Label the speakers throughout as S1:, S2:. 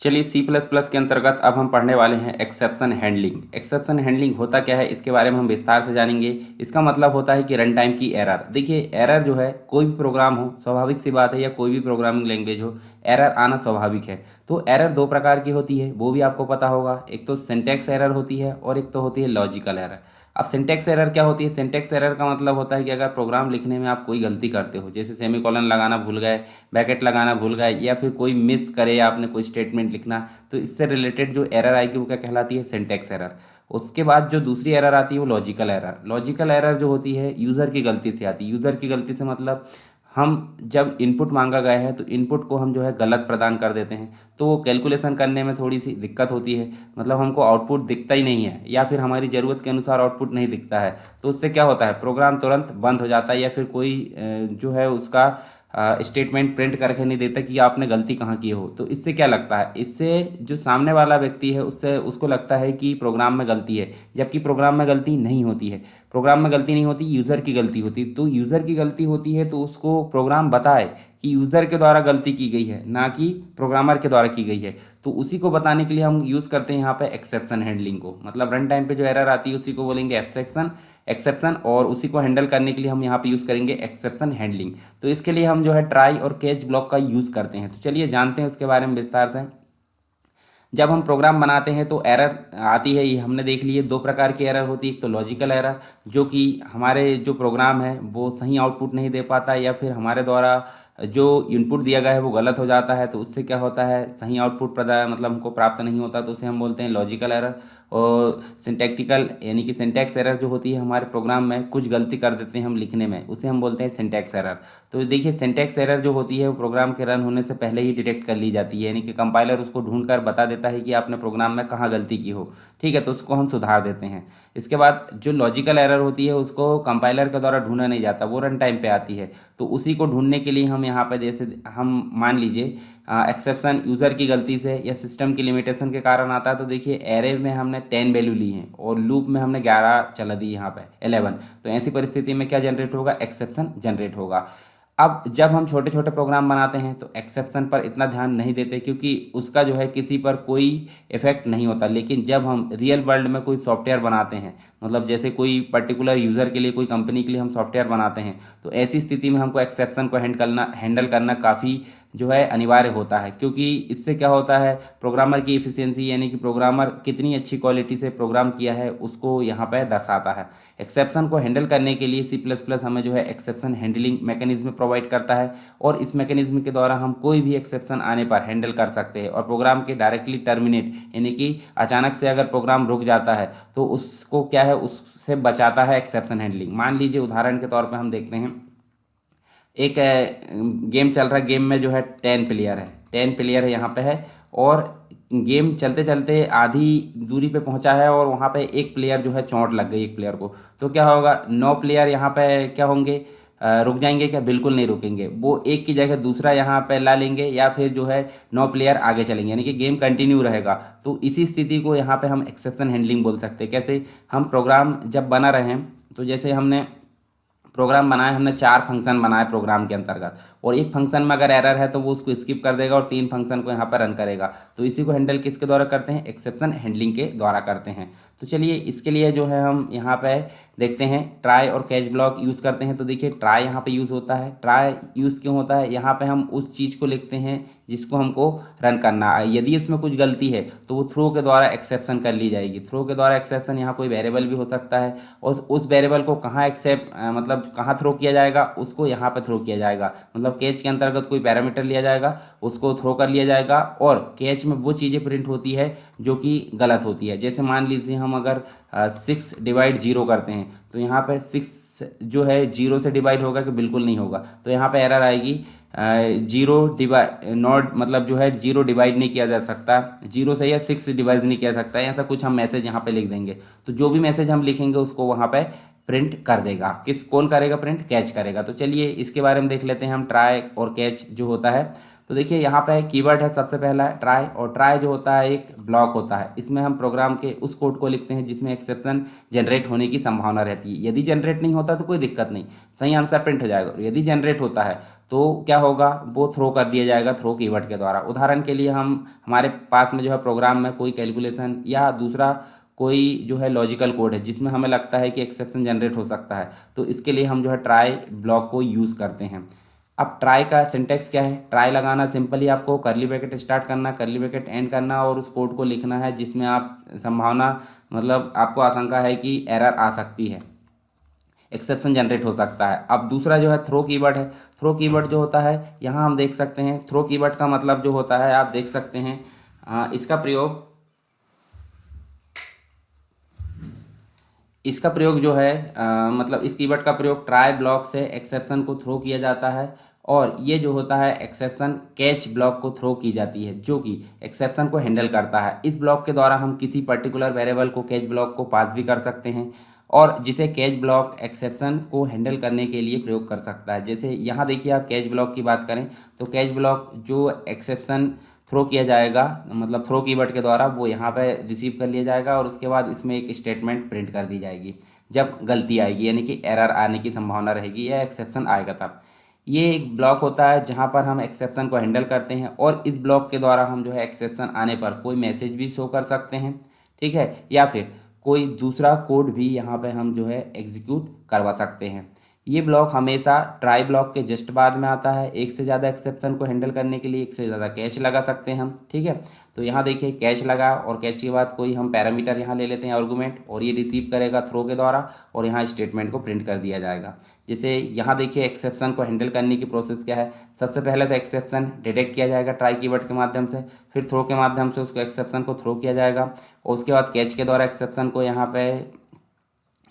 S1: चलिए C plus plus के अंतर्गत अब हम पढ़ने वाले हैं एक्सेप्शन हैंडलिंग। एक्सेप्शन हैंडलिंग होता क्या है, इसके बारे में हम विस्तार से जानेंगे। इसका मतलब होता है कि रन टाइम की एरर। देखिए एरर जो है, कोई भी प्रोग्राम हो, स्वाभाविक सी बात है, या कोई भी प्रोग्रामिंग लैंग्वेज हो, एरर आना स्वाभाविक है। तो एरर दो प्रकार की होती है, वो भी आपको पता होगा। एक तो सिंटैक्स एरर होती है और एक तो होती है लॉजिकल एरर। अब सिंटैक्स एरर क्या होती है? सिंटैक्स एरर का मतलब होता है कि अगर प्रोग्राम लिखने में आप कोई गलती करते हो, जैसे सेमीकोलन लगाना भूल गए, ब्रैकेट लगाना भूल गए, या फिर कोई मिस करे आपने कोई स्टेटमेंट लिखना, तो इससे रिलेटेड जो एरर आएगी वो क्या कहलाती है? Syntax error. उसके बाद जो दूसरी एरर आती है वो लॉजिकल एरर। लॉजिकल एरर जो होती है यूज़र की गलती से आती है। यूज़र की गलती से मतलब हम जब इनपुट मांगा गया है तो इनपुट को हम जो है गलत प्रदान कर देते हैं, तो वो कैलकुलेशन करने में थोड़ी सी दिक्कत होती है। मतलब हमको आउटपुट दिखता ही नहीं है, या फिर हमारी ज़रूरत के अनुसार आउटपुट नहीं दिखता है, तो उससे क्या होता है, प्रोग्राम तुरंत बंद हो जाता है, या फिर कोई जो है उसका स्टेटमेंट प्रिंट करके नहीं देता कि आपने गलती कहाँ की हो। तो इससे क्या लगता है, इससे जो सामने वाला व्यक्ति है उससे उसको लगता है कि प्रोग्राम में गलती है, जबकि प्रोग्राम में गलती नहीं होती है। प्रोग्राम में गलती नहीं होती, यूज़र की गलती होती। तो यूज़र की गलती होती है तो उसको प्रोग्राम बताए कि यूज़र के द्वारा गलती की गई है, ना कि प्रोग्रामर के द्वारा की गई है। तो उसी को बताने के लिए हम यूज़ करते हैं यहाँ पे एक्सेप्शन हैंडलिंग को। मतलब रन टाइम पे जो एरर आती है उसी को बोलेंगे एक्सेप्शन, और उसी को हैंडल करने के लिए हम यहाँ पे यूज़ करेंगे एक्सेप्शन हैंडलिंग। तो इसके लिए हम जो है ट्राई और कैच ब्लॉक का यूज़ करते हैं। तो चलिए जानते हैं उसके बारे में विस्तार से। जब हम प्रोग्राम बनाते हैं तो एरर आती है, ये हमने देख लिए। दो प्रकार की एरर होती है, एक तो लॉजिकल एरर, जो कि हमारे जो प्रोग्राम है वो सही आउटपुट नहीं दे पाता, या फिर हमारे द्वारा जो इनपुट दिया गया है वो गलत हो जाता है, तो उससे क्या होता है, सही आउटपुट मतलब हमको प्राप्त नहीं होता, तो उसे हम बोलते हैं लॉजिकल एरर। और सिंटैक्टिकल यानी कि सिंटैक्स एरर जो होती है, हमारे प्रोग्राम में कुछ गलती कर देते हैं हम लिखने में, उसे हम बोलते हैं सिंटैक्स एरर। तो देखिए सिंटैक्स एरर जो होती है वो प्रोग्राम के रन होने से पहले ही डिटेक्ट कर ली जाती है, यानी कि कंपाइलर उसको ढूंढ कर बता देता है कि आपने प्रोग्राम में कहाँ गलती की हो। ठीक है, तो उसको हम सुधार देते हैं। इसके बाद जो लॉजिकल एरर होती है उसको कंपाइलर के द्वारा ढूंढा नहीं जाता, वो रन टाइम पे आती है। तो उसी को ढूंढने के लिए हम यहाँ पे, जैसे हम मान लीजिए एक्सेप्शन यूज़र की गलती से या सिस्टम की लिमिटेशन के कारण आता है, तो देखिए एरे में हमने 10 वैल्यू ली है और लूप में हमने 11 चला दी, यहाँ पे 11। तो ऐसी परिस्थिति में क्या जनरेट होगा, एक्सेप्शन जनरेट होगा। अब जब हम छोटे छोटे प्रोग्राम बनाते हैं तो एक्सेप्शन पर इतना ध्यान नहीं देते, क्योंकि उसका जो है किसी पर कोई इफेक्ट नहीं होता। लेकिन जब हम रियल वर्ल्ड में कोई सॉफ्टवेयर बनाते हैं, मतलब जैसे कोई पर्टिकुलर यूज़र के लिए, कोई कंपनी के लिए हम सॉफ्टवेयर बनाते हैं, तो ऐसी स्थिति में हमको एक्सेप्शन को हैंडल करना काफ़ी जो है अनिवार्य होता है। क्योंकि इससे क्या होता है, प्रोग्रामर की इफ़िशियंसी, यानी कि प्रोग्रामर कितनी अच्छी क्वालिटी से प्रोग्राम किया है उसको यहाँ पर दर्शाता है। एक्सेप्शन को हैंडल करने के लिए सी प्लस प्लस हमें जो है एक्सेप्शन हैंडलिंग मैकेनिज्म प्रोवाइड करता है, और इस मैकेनिज्म के द्वारा हम कोई भी एक्सेप्शन आने पर हैंडल कर सकते हैं, और प्रोग्राम के डायरेक्टली टर्मिनेट, यानी कि अचानक से अगर प्रोग्राम रुक जाता है तो उसको क्या है, उससे बचाता है एक्सेप्शन हैंडलिंग। मान लीजिए उदाहरण के तौर पर हम देखते हैं, एक गेम चल रहा है, गेम में जो है 10 प्लेयर है, 10 प्लेयर है यहाँ पे है, और गेम चलते चलते आधी दूरी पे पहुंचा है और वहाँ पे एक प्लेयर जो है चोट लग गई एक प्लेयर को। तो क्या होगा, 9 प्लेयर यहाँ पे क्या होंगे, रुक जाएंगे क्या? बिल्कुल नहीं रुकेंगे, वो एक की जगह दूसरा यहाँ पे ला लेंगे, या फिर जो है 9 प्लेयर आगे चलेंगे, यानी कि गेम कंटिन्यू रहेगा। तो इसी स्थिति को यहाँ पे हम एक्सेप्शन हैंडलिंग बोल सकते हैं। कैसे, हम प्रोग्राम जब बना रहे हैं, तो जैसे हमने प्रोग्राम बनाए, हमने 4 फंक्शन बनाए प्रोग्राम के अंतर्गत, और एक फंक्शन में अगर एरर है तो वो उसको स्किप कर देगा और 3 फंक्शन को यहाँ पर रन करेगा। तो इसी को हैंडल किसके द्वारा करते हैं, एक्सेप्शन हैंडलिंग के द्वारा करते हैं। तो चलिए इसके लिए जो है हम यहाँ पे देखते हैं ट्राई और कैच ब्लॉक यूज़ करते हैं। तो देखिए ट्राई यहाँ पे यूज़ होता है। ट्राई यूज़ क्यों होता है, यहाँ पे हम उस चीज़ को लिखते हैं जिसको हमको रन करना है। यदि इसमें कुछ गलती है तो वो थ्रो के द्वारा एक्सेप्शन कर ली जाएगी। थ्रो के द्वारा एक्सेप्शन, यहाँ कोई वेरिएबल भी हो सकता है, और उस वेरिएबल को कहाँ मतलब कहाँ थ्रो किया जाएगा, उसको यहाँ पे थ्रो किया जाएगा। मतलब कैच के अंतर्गत कोई पैरामीटर लिया जाएगा, उसको थ्रो कर लिया जाएगा, और कैच में वो चीज़ें प्रिंट होती है जो कि गलत होती है। जैसे मान लीजिए हम अगर 6/0 करते हैं, तो यहाँ पे 6 जो है 0 से डिवाइड होगा कि बिल्कुल नहीं होगा, तो यहाँ पे एरर आएगी, 0 नॉट, मतलब जो है 0 डिवाइड नहीं किया जा सकता, 0 से या 6 डिवाइड नहीं किया सकता है, ऐसा कुछ हम मैसेज यहाँ पे लिख देंगे। तो जो भी मैसेज हम लिखेंगे उसको वहाँ पे प्रिंट कर देगा। कौन करेगा प्रिंट? कैच करेगा। तो चलिए इसके बारे में देख लेते हैं हम, ट्राई और कैच जो होता है। तो देखिए यहाँ पे कीवर्ड है सबसे पहला ट्राई, और ट्राई जो होता है एक ब्लॉक होता है। इसमें हम प्रोग्राम के उस कोड को लिखते हैं जिसमें एक्सेप्शन जनरेट होने की संभावना रहती है। यदि जनरेट नहीं होता तो कोई दिक्कत नहीं, सही आंसर प्रिंट हो जाएगा। और यदि जनरेट होता है तो क्या होगा, वो थ्रो कर दिया जाएगा थ्रो कीवर्ड के द्वारा। उदाहरण के लिए हमारे पास में जो है प्रोग्राम में कोई कैलकुलेशन या दूसरा कोई जो है लॉजिकल कोड है जिसमें हमें लगता है कि एक्सेप्शन जनरेट हो सकता है, तो इसके लिए हम जो है ट्राई ब्लॉक को यूज़ करते हैं। अब ट्राई का सिंटेक्स क्या है, ट्राई लगाना सिंपली आपको करली ब्रैकेट स्टार्ट करना, करली ब्रैकेट एंड करना और उस कोड को लिखना है जिसमें आप संभावना मतलब आपको आशंका है कि एरर आ सकती है, एक्सेप्शन जनरेट हो सकता है। अब दूसरा जो है थ्रो कीवर्ड है। थ्रो कीवर्ड जो होता है यहाँ हम देख सकते हैं, थ्रो कीवर्ड का मतलब जो होता है आप देख सकते हैं इसका प्रयोग जो है मतलब इस कीवर्ड का प्रयोग ट्राई ब्लॉक से एक्सेप्शन को थ्रो किया जाता है, और ये जो होता है एक्सेप्शन कैच ब्लॉक को थ्रो की जाती है जो कि एक्सेप्शन को हैंडल करता है। इस ब्लॉक के द्वारा हम किसी पर्टिकुलर वेरिएबल को कैच ब्लॉक को पास भी कर सकते हैं, और जिसे कैच ब्लॉक एक्सेप्शन को हैंडल करने के लिए प्रयोग कर सकता है। जैसे यहाँ देखिए आप कैच ब्लॉक की बात करें तो कैच ब्लॉक जो एक्सेप्शन थ्रो किया जाएगा मतलब थ्रो कीवर्ड के द्वारा वो यहाँ पे रिसीव कर लिया जाएगा, और उसके बाद इसमें एक स्टेटमेंट प्रिंट कर दी जाएगी जब गलती आएगी, यानी कि एरर आने की संभावना रहेगी या एक्सेप्शन आएगा तब। ये एक ब्लॉक होता है जहाँ पर हम एक्सेप्शन को हैंडल करते हैं, और इस ब्लॉक के द्वारा हम जो है एक्सेप्शन आने पर कोई मैसेज भी शो कर सकते हैं, ठीक है, या फिर कोई दूसरा कोड भी यहाँ पे हम जो है एग्जीक्यूट करवा सकते हैं। ये ब्लॉक हमेशा ट्राई ब्लॉक के जस्ट बाद में आता है। एक से ज़्यादा एक्सेप्शन को हैंडल करने के लिए एक से ज़्यादा कैच लगा सकते हैं हम, ठीक है। तो यहाँ देखिए कैच लगा, और कैच के बाद कोई हम पैरामीटर यहाँ ले लेते हैं आर्गुमेंट, और ये रिसीव करेगा थ्रो के द्वारा, और यहाँ स्टेटमेंट को प्रिंट कर दिया जाएगा। जैसे यहाँ देखिए एक्सेप्शन को हैंडल करने की प्रोसेस क्या है, सबसे पहले तो एक्सेप्शन डिटेक्ट किया जाएगा ट्राई कीवर्ड के माध्यम से, फिर थ्रो के माध्यम से उसको एक्सेप्शन को थ्रो किया जाएगा, और उसके बाद कैच के द्वारा एक्सेप्शन को यहाँ पे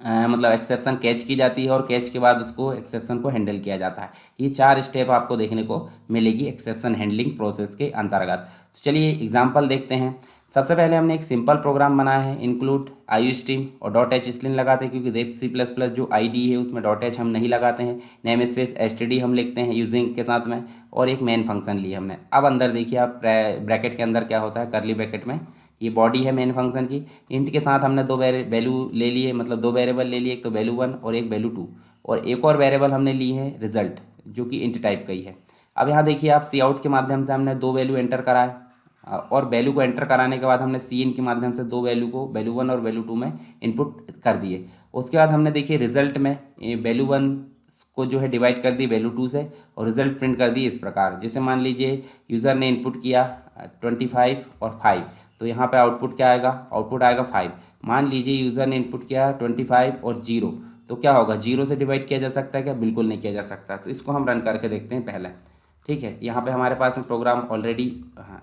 S1: मतलब एक्सेप्शन कैच की जाती है, और कैच के बाद उसको एक्सेप्शन को हैंडल किया जाता है। ये 4 स्टेप आपको देखने को मिलेगी एक्सेप्शन हैंडलिंग प्रोसेस के अंतर्गत। तो चलिए एग्जांपल देखते हैं। सबसे पहले हमने एक सिंपल प्रोग्राम बनाया है, इंक्लूड आईयूस्ट्रीम और .h स्ट्रिंग लगाते हैं क्योंकि C++ जो आईडी है उसमें .h हम नहीं लगाते हैं। नेम स्पेस std हम लिखते हैं यूजिंग के साथ में, और एक मेन फंक्शन लिए हमने। अब अंदर देखिए आप ब्रैकेट के अंदर क्या होता है, करली ब्रैकेट में ये बॉडी है मेन फंक्शन की। इंट के साथ हमने 2 वैल्यू ले लिए, मतलब 2 वेरिएबल ले लिए, एक तो वैल्यू 1 और एक वैल्यू 2, और एक और वेरिएबल हमने ली है रिजल्ट जो कि इंट टाइप का ही है। अब यहाँ देखिए आप सी आउट के माध्यम से हमने 2 वैल्यू एंटर कराए, और वैल्यू को एंटर कराने के बाद हमने सी इन के माध्यम से 2 वैल्यू को वैल्यू 1 और वैल्यू 2 में इनपुट कर दिए। उसके बाद हमने देखिए रिजल्ट में वैल्यू 1 को जो है डिवाइड कर दी वैल्यू 2 से, और रिजल्ट प्रिंट कर दी इस प्रकार। जैसे मान लीजिए यूज़र ने इनपुट किया 25 और 5, तो यहाँ पे आउटपुट क्या आएगा, आउटपुट आएगा 5। मान लीजिए यूज़र ने इनपुट किया 25 और 0, तो क्या होगा, 0 से डिवाइड किया जा सकता है क्या, बिल्कुल नहीं किया जा सकता। तो इसको हम रन करके देखते हैं पहले, ठीक है। यहाँ पे हमारे पास में प्रोग्राम ऑलरेडी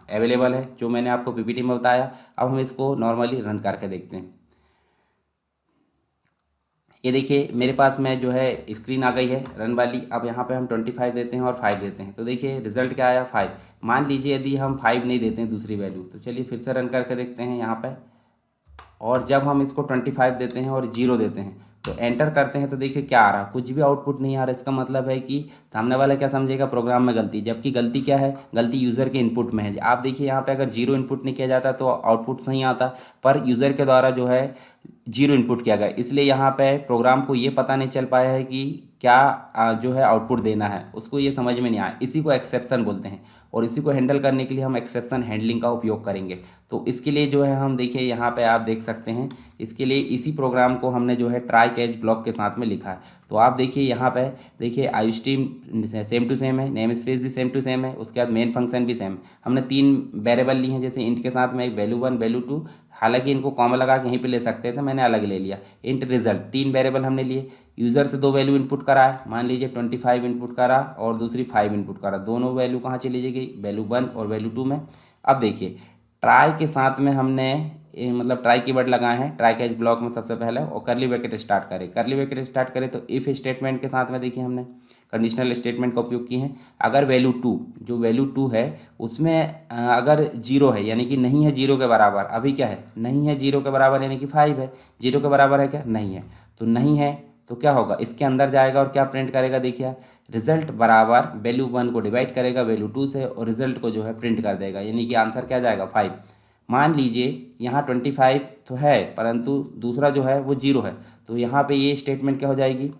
S1: अवेलेबल है जो मैंने आपको पीपीटी में बताया। अब हम इसको नॉर्मली रन करके देखते हैं। ये देखिए मेरे पास में जो है स्क्रीन आ गई है रन वाली। अब यहाँ पे हम 25 देते हैं और 5 देते हैं, तो देखिए रिजल्ट क्या आया 5। मान लीजिए यदि हम 5 नहीं देते हैं दूसरी वैल्यू, तो चलिए फिर से रन करके देखते हैं यहाँ पे। और जब हम इसको 25 देते हैं और 0 देते हैं तो एंटर करते हैं, तो देखिए क्या आ रहा, कुछ भी आउटपुट नहीं आ रहा। इसका मतलब है कि सामने वाला क्या समझेगा, प्रोग्राम में गलती, जबकि गलती क्या है, गलती यूज़र के इनपुट में है। आप देखिए यहाँ पे अगर 0 इनपुट नहीं किया जाता तो आउटपुट सही आता, पर यूज़र के द्वारा जो है 0 इनपुट किया गया, इसलिए यहाँ पे प्रोग्राम को ये पता नहीं चल पाया है कि क्या जो है आउटपुट देना है, उसको ये समझ में नहीं आया। इसी को एक्सेप्शन बोलते हैं, और इसी को हैंडल करने के लिए हम एक्सेप्शन हैंडलिंग का उपयोग करेंगे। तो इसके लिए जो है हम देखिए यहाँ पे आप देख सकते हैं, इसके लिए इसी प्रोग्राम को हमने जो है ट्राई कैच ब्लॉक के साथ में लिखा है। तो आप देखिए यहाँ पे देखिए आईयूस्ट्रीम सेम टू सेम है, नेम स्पेस भी सेम टू सेम है, उसके बाद मेन फंक्शन भी सेम। हमने 3 वेरिएबल ली हैं, जैसे इंट के साथ में एक वैल्यू 1 वैल्यू 2, हालांकि इनको कॉमा लगा के यहीं पे ले सकते थे, मैंने अलग ले लिया। इंट रिजल्ट 3 वेरिएबल हमने लिए, यूज़र से 2 वैल्यू इनपुट करा है, मान लीजिए 25 इनपुट करा और दूसरी 5 इनपुट करा, दोनों वैल्यू कहाँ चली जाएगी, वैल्यू 1 और वैल्यू 2 में। अब देखिए ट्राई के साथ में हमने मतलब ट्राई कीवर्ड लगाए हैं ट्राई कैच ब्लॉक में सबसे पहले, और करली ब्रैकेट स्टार्ट करें। करली ब्रैकेट स्टार्ट करें तो इफ़ स्टेटमेंट के साथ में देखिए हमने कंडीशनल स्टेटमेंट का उपयोग किए हैं। अगर वैल्यू 2 जो वैल्यू 2 है उसमें अगर 0 है, यानी कि नहीं है 0 के बराबर, अभी क्या है नहीं है 0 के बराबर, यानी कि 5 है। 0 के बराबर है क्या, नहीं है, तो नहीं है तो क्या होगा, इसके अंदर जाएगा और क्या प्रिंट करेगा, देखिए रिजल्ट बराबर वैल्यू 1 को डिवाइड करेगा वैल्यू 2 से और रिजल्ट को जो है प्रिंट कर देगा, यानी कि आंसर क्या जाएगा 5। मान लीजिए यहाँ 25 तो है परंतु दूसरा जो है वो 0 है, तो यहाँ पे ये स्टेटमेंट क्या हो जाएगी,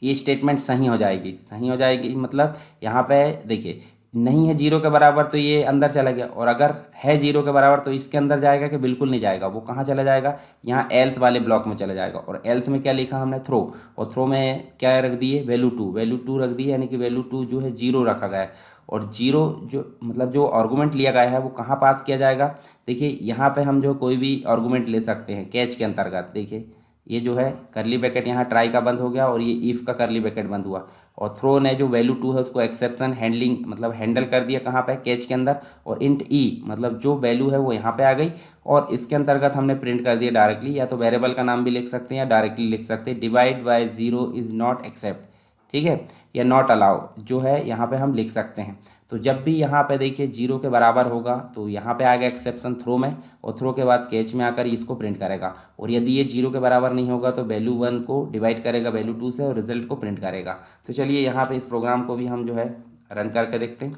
S1: ये स्टेटमेंट सही हो जाएगी। सही हो जाएगी मतलब यहाँ पे देखिए नहीं है 0 के बराबर तो ये अंदर चला गया, और अगर है 0 के बराबर तो इसके अंदर जाएगा कि बिल्कुल नहीं जाएगा, वो कहाँ चला जाएगा, यहाँ एल्स वाले ब्लॉक में चला जाएगा। और एल्स में क्या लिखा हमने, थ्रो, और थ्रो में क्या रख दिए, वैल्यू टू रख दिए, यानी कि वैल्यू 2 जो है 0 रखा गया है। और 0 जो मतलब जो आर्गूमेंट लिया गया है वो कहाँ पास किया जाएगा, देखिए यहाँ पे हम जो कोई भी आर्गूमेंट ले सकते हैं कैच के अंतर्गत। देखिए ये जो है करली ब्रैकेट यहाँ ट्राई का बंद हो गया और ये इफ़ का करली ब्रैकेट बंद हुआ, और थ्रो ने जो वैल्यू 2 है उसको एक्सेप्शन हैंडलिंग मतलब हैंडल कर दिया कहाँ पे, कैच के अंदर। और इंट ई मतलब जो वैल्यू है वो यहाँ पे आ गई और इसके अंतर्गत हमने प्रिंट कर दिया डायरेक्टली, या तो वेरिएबल का नाम भी लिख सकते हैं या डायरेक्टली लिख सकते हैं, divide by 0 is not accept, ठीक है, या नॉट अलाउ जो है यहाँ पे हम लिख सकते हैं। तो जब भी यहाँ पे देखिए 0 के बराबर होगा तो यहाँ पे आएगा एक्सेप्शन थ्रो में, और थ्रो के बाद कैच में आकर इसको प्रिंट करेगा। और यदि ये 0 के बराबर नहीं होगा तो वैल्यू 1 को डिवाइड करेगा वैल्यू 2 से और रिजल्ट को प्रिंट करेगा। तो चलिए यहाँ पे इस प्रोग्राम को भी हम जो है रन करके देखते हैं।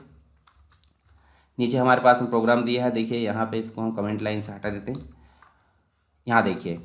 S1: नीचे हमारे पास में प्रोग्राम दिया है, देखिए यहाँ पे इसको हम कमेंट लाइन से हटा देते हैं। यहाँ देखिए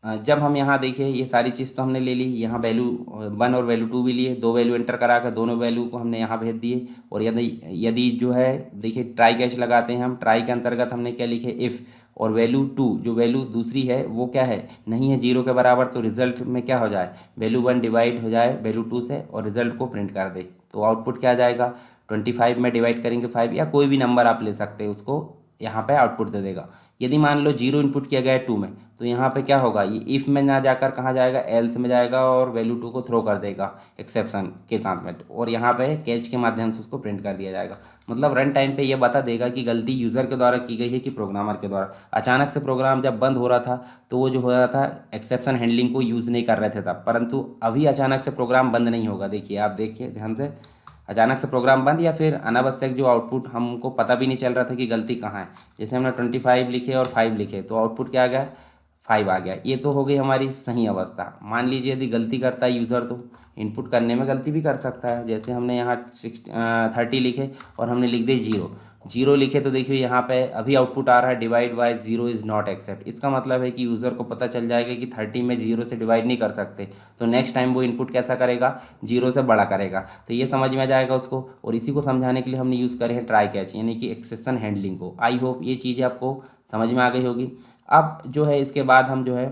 S1: जब हम यहाँ देखिए ये सारी चीज़ तो हमने ले ली, यहाँ वैल्यू 1 और वैल्यू 2 भी लिए, 2 वैल्यू एंटर करा कर दोनों वैल्यू को हमने यहाँ भेज दिए। और यदि यदि जो है देखिए ट्राई कैच लगाते हैं हम, ट्राई के अंतर्गत हमने क्या लिखे इफ़, और वैल्यू 2 जो वैल्यू दूसरी है वो क्या है, नहीं है 0 के बराबर, तो रिजल्ट में क्या हो जाए, वैल्यू 1 डिवाइड हो जाए वैल्यू 2 से और रिजल्ट को प्रिंट कर दे। तो आउटपुट क्या आ जाएगा, 25 में डिवाइड करेंगे 5 या कोई भी नंबर आप ले सकते हैं, उसको यहाँ पे आउटपुट दे देगा। यदि मान लो 0 इनपुट किया गया है 2 में, तो यहाँ पे क्या होगा, ये इफ़ में ना जाकर कहाँ जाएगा, एल्स में जाएगा और वैल्यू 2 को थ्रो कर देगा एक्सेप्शन के साथ में, और यहाँ पे कैच के माध्यम से उसको प्रिंट कर दिया जाएगा। मतलब रन टाइम पे ये बता देगा कि गलती यूज़र के द्वारा की गई है कि प्रोग्रामर के द्वारा। अचानक से प्रोग्राम जब बंद हो रहा था तो वो जो हो रहा था एक्सेप्शन हैंडलिंग को यूज़ नहीं कर रहे थे तब, परंतु अभी अचानक से प्रोग्राम बंद नहीं होगा। देखिए आप देखिए ध्यान से, अचानक से प्रोग्राम बंद या फिर अनावश्यक जो आउटपुट हमको पता भी नहीं चल रहा था कि गलती कहाँ है, जैसे हमने 25 लिखे और 5 लिखे तो आउटपुट क्या आ गया, 5 आ गया। ये तो हो गई हमारी सही अवस्था। मान लीजिए यदि गलती करता है यूज़र तो इनपुट करने में गलती भी कर सकता है, जैसे हमने यहाँ 30 लिखे और हमने लिख दी 0 लिखे, तो देखिए यहाँ पे अभी आउटपुट आ रहा है divide by 0 is not accept. इसका मतलब है कि यूज़र को पता चल जाएगा कि 30 में 0 से डिवाइड नहीं कर सकते, तो नेक्स्ट टाइम वो इनपुट कैसा करेगा, 0 से बड़ा करेगा। तो ये समझ में आ जाएगा उसको, और इसी को समझाने के लिए हमने यूज़ करे हैं ट्राई कैच यानी कि एक्सेप्शन हैंडलिंग को। आई होप ये चीज़ें आपको समझ में आ गई होगी। अब जो है इसके बाद हम जो है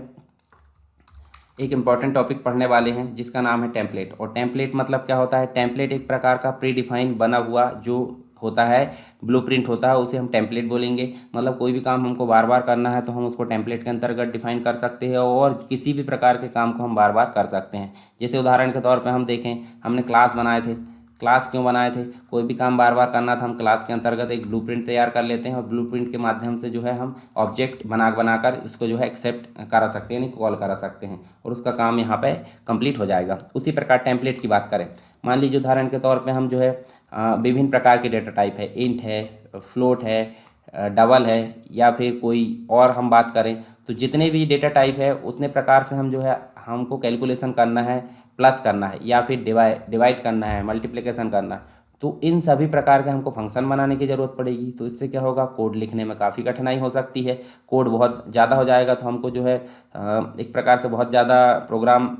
S1: एक इम्पॉर्टेंट टॉपिक पढ़ने वाले हैं जिसका नाम है टेम्पलेट। और टेम्पलेट मतलब क्या होता है, टेम्पलेट एक प्रकार का प्री डिफाइन बना हुआ जो होता है, ब्लूप्रिंट होता है, उसे हम टेम्पलेट बोलेंगे। मतलब कोई भी काम हमको बार बार करना है तो हम उसको टेम्पलेट के अंतर्गत डिफाइन कर सकते हैं, और किसी भी प्रकार के काम को हम बार बार कर सकते हैं। जैसे उदाहरण के तौर पे हम देखें, हमने क्लास बनाए थे, क्लास क्यों बनाए थे, कोई भी काम बार बार करना था, हम क्लास के अंतर्गत एक ब्लूप्रिंट तैयार कर लेते हैं और ब्लूप्रिंट के माध्यम से जो है हम ऑब्जेक्ट बनाकर उसको जो है एक्सेप्ट करा सकते हैं, यानी कॉल करा सकते हैं, और उसका काम यहाँ पे कंप्लीट हो जाएगा। उसी प्रकार टेम्पलेट की बात करें, मान लीजिए उदाहरण के तौर पे हम जो है विभिन्न प्रकार के डेटा टाइप है, इंट है, फ्लोट है, डबल है, या फिर कोई और हम बात करें तो जितने भी डेटा टाइप है उतने प्रकार से हम जो है हमको कैलकुलेशन करना है, प्लस करना है, या फिर डिवाइड करना है, मल्टीप्लिकेशन करना है, तो इन सभी प्रकार के हमको फंक्शन बनाने की ज़रूरत पड़ेगी। तो इससे क्या होगा, कोड लिखने में काफ़ी कठिनाई हो सकती है, कोड बहुत ज़्यादा हो जाएगा, तो हमको जो है एक प्रकार से बहुत ज़्यादा प्रोग्राम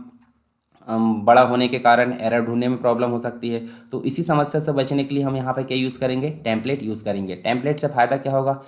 S1: बड़ा होने के कारण एरर ढूंढने में प्रॉब्लम हो सकती है। तो इसी समस्या से बचने के लिए हम यहाँ पे क्या यूज़ करेंगे, टेम्पलेट यूज़ करेंगे। टेम्पलेट से फ़ायदा क्या होगा,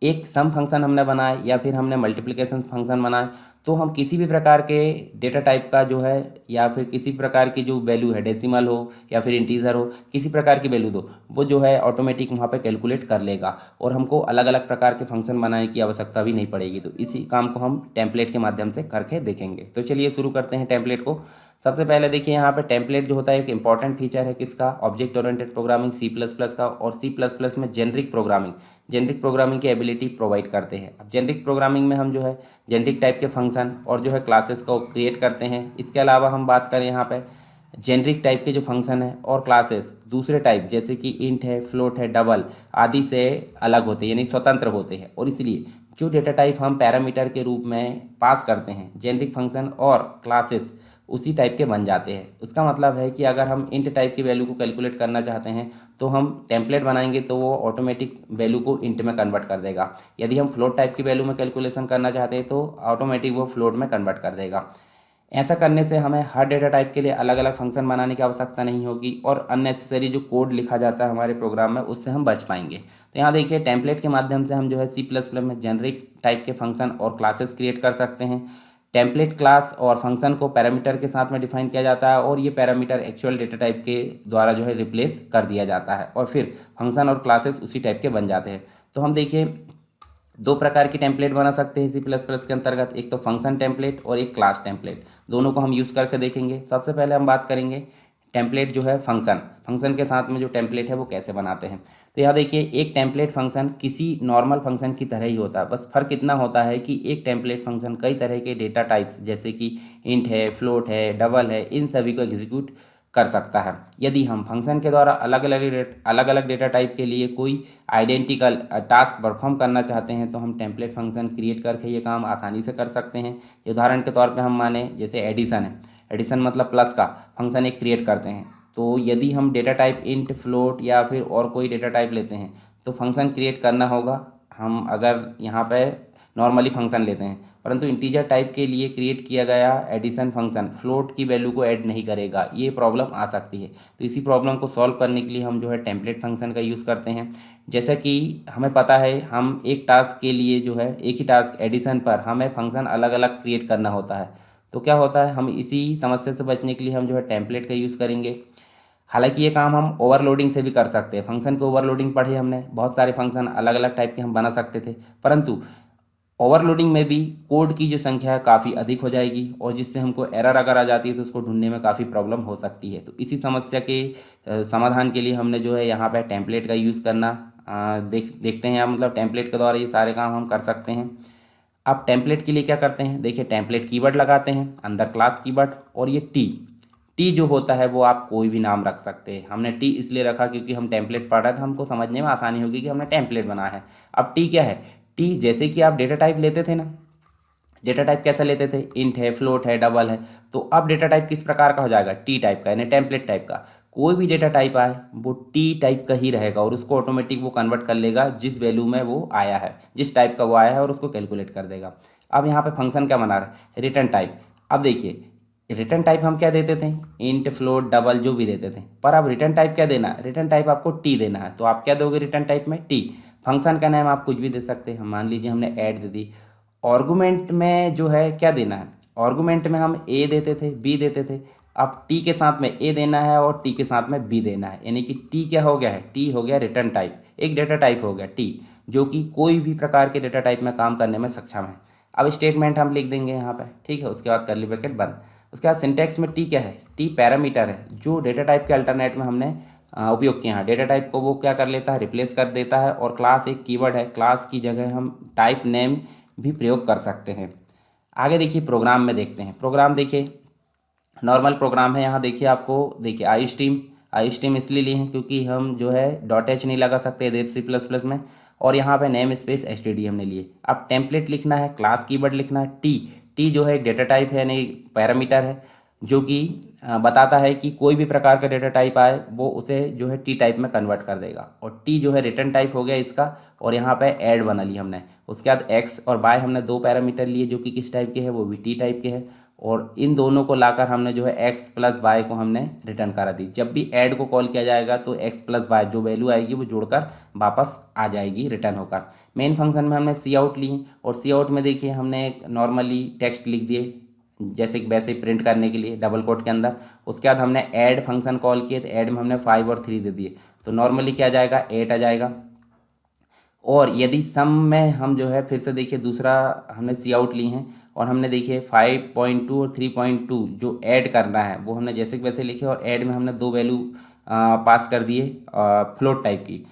S1: एक सम फंक्शन हमने बनाए या फिर हमने मल्टीप्लिकेशन फंक्शन बनाए, तो हम किसी भी प्रकार के डेटा टाइप का जो है या फिर किसी प्रकार की जो वैल्यू है, डेसिमल हो या फिर इंटीजर हो, किसी प्रकार की वैल्यू दो, वो जो है ऑटोमेटिक वहाँ पे कैलकुलेट कर लेगा, और हमको अलग अलग प्रकार के फंक्शन बनाने की आवश्यकता भी नहीं पड़ेगी। तो इसी काम को हम टेम्पलेट के माध्यम से करके देखेंगे। तो चलिए शुरू करते हैं टेम्पलेट को। सबसे पहले देखिए यहाँ पे टेम्पलेट जो होता है एक इंपॉर्टेंट फीचर है किसका, ऑब्जेक्ट ओरिएंटेड प्रोग्रामिंग C++ का, और C++ में जेनरिक प्रोग्रामिंग की एबिलिटी प्रोवाइड करते हैं। अब जेनरिक प्रोग्रामिंग में हम जो है जेनरिक टाइप के फंक्शन और जो है क्लासेस को क्रिएट करते हैं। इसके अलावा हम बात करें यहाँ पे जेनरिक टाइप के जो फंक्शन है और क्लासेस दूसरे टाइप जैसे कि इंट है, फ्लोट है, डबल आदि से अलग होते हैं, यानी स्वतंत्र होते हैं, और इसलिए जो डेटा टाइप हम पैरामीटर के रूप में पास करते हैं जेनेरिक फंक्शन और क्लासेस उसी टाइप के बन जाते हैं। उसका मतलब है कि अगर हम इंट टाइप की वैल्यू को कैलकुलेट करना चाहते हैं तो हम टेम्पलेट बनाएंगे तो वो ऑटोमेटिक वैल्यू को इंट में कन्वर्ट कर देगा। यदि हम फ्लोट टाइप की वैल्यू में कैलकुलेशन करना चाहते हैं तो ऑटोमेटिक वो फ्लोट में कन्वर्ट कर देगा। ऐसा करने से हमें हर डेटा टाइप के लिए अलग अलग फंक्शन बनाने की आवश्यकता नहीं होगी और अननेसेसरी जो कोड लिखा जाता है हमारे प्रोग्राम में उससे हम बच पाएंगे। तो यहाँ देखिए टेम्पलेट के माध्यम से हम जो है C++ में जेनरिक टाइप के फंक्शन और क्लासेस क्रिएट कर सकते हैं। टेम्पलेट क्लास और फंक्शन को पैरामीटर के साथ में डिफाइन किया जाता है और ये पैरामीटर एक्चुअल डेटा टाइप के द्वारा जो है रिप्लेस कर दिया जाता है और फिर फंक्शन और क्लासेस उसी टाइप के बन जाते हैं। तो हम देखिए दो प्रकार की टेम्पलेट बना सकते हैं C++ के अंतर्गत, एक तो फंक्शन टेम्पलेट और एक क्लास टेम्पलेट। दोनों को हम यूज़ करके देखेंगे। सबसे पहले हम बात करेंगे टेम्पलेट जो है फंक्शन के साथ में जो टेम्पलेट है वो कैसे बनाते हैं। तो यहाँ देखिए एक टेम्पलेट फंक्शन किसी नॉर्मल फंक्शन की तरह ही होता है, बस फ़र्क इतना होता है कि एक टेम्पलेट फंक्शन कई तरह के डेटा टाइप्स जैसे कि इंट है, फ्लोट है, डबल है, इन सभी को एग्जीक्यूट कर सकता है। यदि हम फंक्शन के द्वारा अलग अलग डेटा टाइप के लिए कोई आइडेंटिकल टास्क परफॉर्म करना चाहते हैं तो हम टेम्पलेट फंक्शन क्रिएट करके ये काम आसानी से कर सकते हैं। उदाहरण के तौर पे हम माने जैसे एडिशन है, एडिशन मतलब प्लस का फंक्शन एक क्रिएट करते हैं। तो यदि हम डेटा टाइप इंट, फ्लोट या फिर और कोई डेटा टाइप लेते हैं तो फंक्शन क्रिएट करना होगा। हम अगर यहाँ पे नॉर्मली फंक्शन लेते हैं परंतु इंटीजर टाइप के लिए क्रिएट किया गया एडिशन फंक्शन फ्लोट की वैल्यू को ऐड नहीं करेगा, ये प्रॉब्लम आ सकती है। तो इसी प्रॉब्लम को सॉल्व करने के लिए हम जो है टेम्पलेट फंक्शन का यूज़ करते हैं। जैसा कि हमें पता है हम एक टास्क के लिए जो है एक ही टास्क एडिशन पर हमें फंक्शन अलग अलग क्रिएट करना होता है। तो क्या होता है हम इसी समस्या से बचने के लिए हम जो है टेम्पलेट का यूज़ करेंगे। हालांकि ये काम हम ओवरलोडिंग से भी कर सकते हैं। फंक्शन को ओवरलोडिंग पढ़े हमने, बहुत सारे फंक्शन अलग अलग टाइप के हम बना सकते थे, परंतु ओवरलोडिंग में भी कोड की जो संख्या है काफ़ी अधिक हो जाएगी और जिससे हमको एरर अगर आ जाती है तो उसको ढूंढने में काफ़ी प्रॉब्लम हो सकती है। तो इसी समस्या के समाधान के लिए हमने जो है यहाँ पे टेम्पलेट का यूज़ करना देखते हैं। मतलब टेम्पलेट के द्वारा ये सारे काम हम कर सकते हैं। अब टेम्पलेट के लिए क्या करते हैं, देखिए टेम्पलेट कीवर्ड लगाते हैं, अंदर क्लास कीवर्ड और ये टी जो होता है वो आप कोई भी नाम रख सकते हैं। हमने टी इसलिए रखा क्योंकि हम टेम्पलेट पढ़ रहे थे, हमको समझने में आसानी होगी कि हमने टेम्पलेट बनाया है। अब टी क्या है, टी जैसे कि आप डेटा टाइप लेते थे ना, डेटा टाइप कैसा लेते थे, इंट है, फ्लोट है, डबल है, तो अब डेटा टाइप किस प्रकार का हो जाएगा, टी टाइप का, यानी टेम्पलेट टाइप का। कोई भी डेटा टाइप आए वो टी टाइप का ही रहेगा और उसको ऑटोमेटिक वो कन्वर्ट कर लेगा जिस वैल्यू में वो आया है, जिस टाइप का वो आया है और उसको कैलकुलेट कर देगा। अब यहाँ पे फंक्शन क्या बना रहा है, रिटर्न टाइप। अब देखिए रिटर्न टाइप हम क्या देते थे, इंट, फ्लोट, डबल जो भी देते थे, पर अब रिटर्न टाइप क्या देना है, रिटर्न टाइप आपको टी देना है। तो आप क्या दोगे रिटर्न टाइप में, टी। फंक्शन का नाम आप कुछ भी दे सकते हैं, मान लीजिए हमने ऐड दे दी। आर्गुमेंट में जो है क्या देना है, आर्गुमेंट में हम ए देते थे, बी देते थे। अब टी के साथ में ए देना है और टी के साथ में बी देना है, यानी कि टी क्या हो गया है, टी हो गया रिटर्न टाइप, एक डेटा टाइप हो गया टी, जो कि कोई भी प्रकार के डेटा टाइप में काम करने में सक्षम है। अब स्टेटमेंट हम लिख देंगे यहाँ पे, ठीक है, उसके बाद कर्ली ब्रैकेट बंद। उसके बाद सिंटैक्स में टी क्या है, टी पैरामीटर है जो डेटा टाइप के अल्टरनेट में हमने उपयोग किया है। डेटा टाइप को वो क्या कर लेता है, रिप्लेस कर देता है। और क्लास एक कीवर्ड है, क्लास की जगह हम टाइप नेम भी प्रयोग कर सकते हैं। आगे देखिए प्रोग्राम में देखते हैं। प्रोग्राम देखिए नॉर्मल प्रोग्राम है। यहाँ देखिए आपको देखिए आई स्ट्रीम इसलिए लिए हैं क्योंकि हम जो है डॉट एच नहीं लगा सकते देव C++ में, और यहाँ पे नेम स्पेस एसटीडी हमने लिए। अब टेम्पलेट लिखना है, क्लास कीवर्ड लिखना है, टी जो है एक डेटा टाइप है, यानी पैरामीटर है जो कि बताता है कि कोई भी प्रकार का डेटा टाइप आए वो उसे जो है टी टाइप में कन्वर्ट कर देगा। और टी जो है रिटर्न टाइप हो गया इसका, और यहाँ पे ऐड बना ली हमने। उसके बाद एक्स और वाई हमने दो पैरामीटर लिए जो कि किस टाइप के हैं, वो भी टी टाइप के हैं। और इन दोनों को लाकर हमने जो है एक्स प्लस वाई को हमने रिटर्न करा दी। जब भी ऐड को कॉल किया जाएगा तो एक्स प्लस वाई जो वैल्यू आएगी वो जोड़कर वापस आ जाएगी रिटर्न होकर। मेन फंक्शन में हमने सी आउट ली, और सी आउट में देखिए हमने एक नॉर्मली टेक्स्ट लिख दिए जैसे वैसे प्रिंट करने के लिए डबल कोट के अंदर। उसके बाद हमने ऐड फंक्शन कॉल किए, तो ऐड में हमने 5 और 3 दे दिए, तो नॉर्मली क्या आ जाएगा 8 आ जाएगा। और यदि सम में हम जो है फिर से देखिए दूसरा हमने सी आउट ली हैं, और हमने देखिए 5.2 और 3.2 जो ऐड करना है वो हमने जैसे कि वैसे लिखे, और ऐड में हमने दो वैल्यू पास कर दिए फ्लोट टाइप की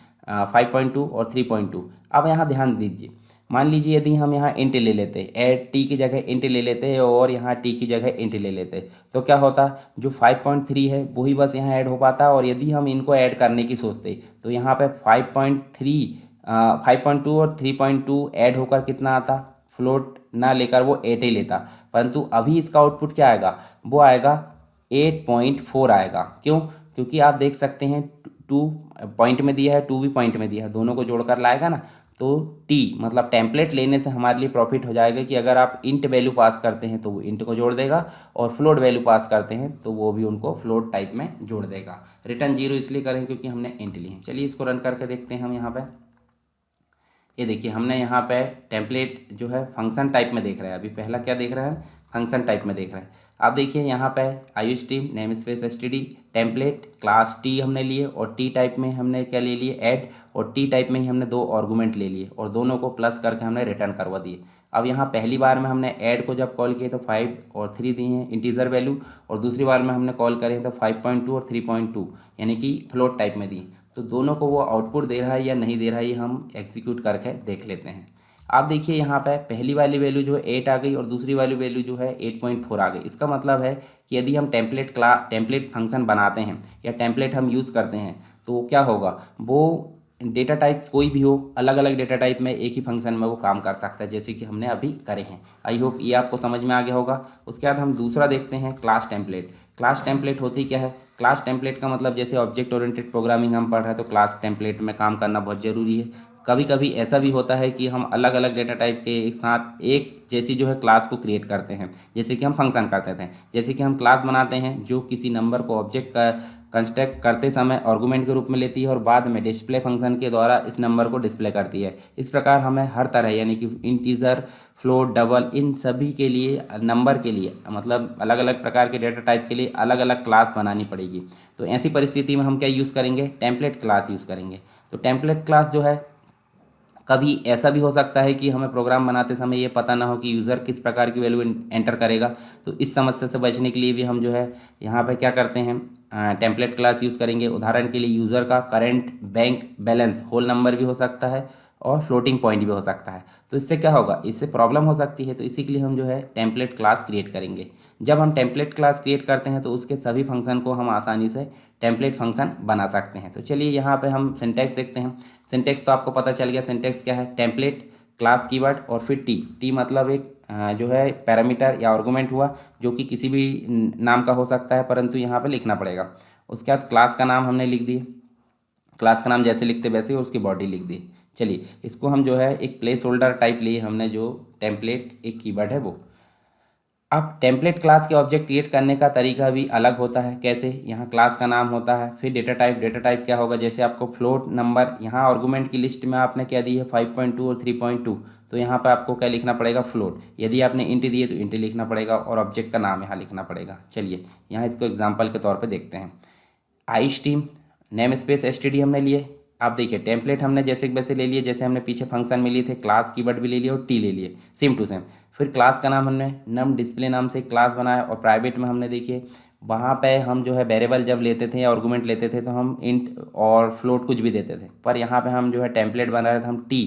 S1: 5.2 और 3.2। अब यहाँ ध्यान दीजिए, मान लीजिए यदि हम यहाँ इंट ले लेते, ऐड टी की जगह इंट ले लेते और यहाँ टी की जगह इंट ले लेते, तो क्या होता, जो 5.3 है वही बस यहाँ ऐड हो पाता। और यदि हम इनको ऐड करने की सोचते तो यहाँ पे 5.3 5.2 और 3.2 ऐड होकर कितना आता, फ्लोट ना लेकर वो 8 ही लेता, परंतु अभी इसका आउटपुट क्या आएगा, वो आएगा 8.4 आएगा। क्यों? क्योंकि आप देख सकते हैं 2 पॉइंट में दिया है, 2 भी पॉइंट में दिया है, दोनों को जोड़कर लाएगा ना, तो टी मतलब टेम्पलेट लेने से हमारे लिए प्रॉफिट हो जाएगा कि अगर आप इंट वैल्यू पास करते हैं तो वो इंट को जोड़ देगा, और फ्लोट वैल्यू पास करते हैं तो वो भी उनको फ्लोट टाइप में जोड़ देगा। रिटर्न 0 इसलिए करें क्योंकि हमने इंट ली है। चलिए इसको रन करके देखते हैं हम यहाँ पे। ये देखिए हमने यहाँ पे टेम्पलेट जो है फंक्शन टाइप में देख रहे हैं, अभी पहला क्या देख रहे हैं, फंक्शन टाइप में देख रहे हैं। आप देखिए यहाँ पे I stream name space std template class T हमने लिए, और टी टाइप में हमने क्या ले लिए, ऐड, और टी टाइप में ही हमने 2 आर्गूमेंट ले लिए और दोनों को प्लस करके हमने रिटर्न करवा दिए। अब यहाँ पहली बार में हमने ऐड को जब कॉल किए तो 5 और 3 दिए हैं इंटीजर वैल्यू, और दूसरी बार में हमने कॉल करे तो 5.2 और 3.2 यानी कि फ्लोट टाइप में दिए। तो दोनों को वो आउटपुट दे रहा है या नहीं दे रहा है ये हम एग्जीक्यूट करके देख लेते हैं। आप देखिए यहाँ पे पहली वाली वैल्यू जो है 8 आ गई और दूसरी वाली वैल्यू जो है 8.4 आ गई। इसका मतलब है कि यदि हम टेम्पलेट फंक्शन बनाते हैं या टेम्पलेट हम यूज़ करते हैं तो क्या होगा, वो डेटा टाइप कोई भी हो, अलग अलग डेटा टाइप में एक ही फंक्शन में वो काम कर सकता है, जैसे कि हमने अभी करे हैं। आई होप ये आपको समझ में आ गया होगा। उसके बाद हम दूसरा देखते हैं क्लास टेम्पलेट। क्लास टेम्पलेट होती क्या है, क्लास टेम्पलेट का मतलब जैसे ऑब्जेक्ट ओरिएंटेड प्रोग्रामिंग हम पढ़ रहे हैं तो क्लास टेम्पलेट में काम करना बहुत ज़रूरी है। कभी कभी ऐसा भी होता है कि हम अलग अलग डेटा टाइप के एक साथ एक जैसी जो है क्लास को क्रिएट करते हैं, जैसे कि हम फंक्शन करते थे। जैसे कि हम क्लास बनाते हैं जो किसी नंबर को ऑब्जेक्ट का कंस्ट्रक्ट करते समय आर्गुमेंट के रूप में लेती है और बाद में डिस्प्ले फंक्शन के द्वारा इस नंबर को डिस्प्ले करती है। इस प्रकार हमें हर तरह यानी कि इंटीजर, फ्लोट, डबल, इन सभी के लिए नंबर के लिए मतलब अलग अलग प्रकार के डेटा टाइप के लिए अलग अलग क्लास बनानी पड़ेगी। तो ऐसी परिस्थिति में हम क्या यूज़ करेंगे, टेम्पलेट क्लास यूज़ करेंगे। तो टेम्पलेट क्लास जो है, कभी ऐसा भी हो सकता है कि हमें प्रोग्राम बनाते समय ये पता ना हो कि यूज़र किस प्रकार की वैल्यू एंटर करेगा, तो इस समस्या से बचने के लिए भी हम जो है यहाँ पे क्या करते हैं, टेम्पलेट क्लास यूज़ करेंगे। उदाहरण के लिए यूज़र का current bank balance whole number भी हो सकता है और फ्लोटिंग पॉइंट भी हो सकता है, तो इससे क्या होगा, इससे प्रॉब्लम हो सकती है। तो इसी के लिए हम जो है टेम्पलेट क्लास क्रिएट करेंगे। जब हम टेम्पलेट क्लास क्रिएट करते हैं तो उसके सभी फंक्शन को हम आसानी से टेम्पलेट फंक्शन बना सकते हैं। तो चलिए यहाँ पे हम सिंटैक्स देखते हैं। सिंटैक्स तो आपको पता चल गया, सिंटैक्स क्या है, टेम्पलेट क्लास कीवर्ड और फिर टी मतलब एक जो है पैरामीटर या आर्गुमेंट हुआ जो कि किसी भी नाम का हो सकता है, परंतु यहाँ पे लिखना पड़ेगा। उसके बाद क्लास का नाम हमने लिख दिए, क्लास का नाम जैसे लिखते वैसे ही उसकी बॉडी लिख दी। चलिए इसको हम जो है एक प्लेस होल्डर टाइप लिए हमने, जो टेम्पलेट एक कीवर्ड है वो। अब टेम्पलेट क्लास के ऑब्जेक्ट क्रिएट करने का तरीका भी अलग होता है। कैसे, यहाँ क्लास का नाम होता है, फिर डेटा टाइप क्या होगा, जैसे आपको फ्लोट नंबर, यहाँ आर्गुमेंट की लिस्ट में आपने क्या दी है 5.2 और 3.2, तो यहाँ पे आपको क्या लिखना पड़ेगा, फ्लोट। यदि आपने इंट दिए तो इंट लिखना पड़ेगा और ऑब्जेक्ट का नाम यहाँ लिखना पड़ेगा। चलिए यहाँ इसको एग्जाम्पल के तौर पर देखते हैं। I stream name space std हमने लिए। आप देखिए टेम्पलेट हमने जैसे वैसे ले लिए, जैसे हमने पीछे फंक्शन में लिए थे, क्लास कीवर्ड भी ले लिए और टी ले लिए, सेम टू सेम। फिर क्लास का नाम हमने नम डिस्प्ले नाम से क्लास बनाया, और प्राइवेट में हमने देखिए वहाँ पे हम जो है वेरिएबल जब लेते थे या आर्गुमेंट लेते थे तो हम इंट और फ्लोट कुछ भी देते थे, पर यहाँ पे हम जो है टेम्पलेट बना रहे थे हम टी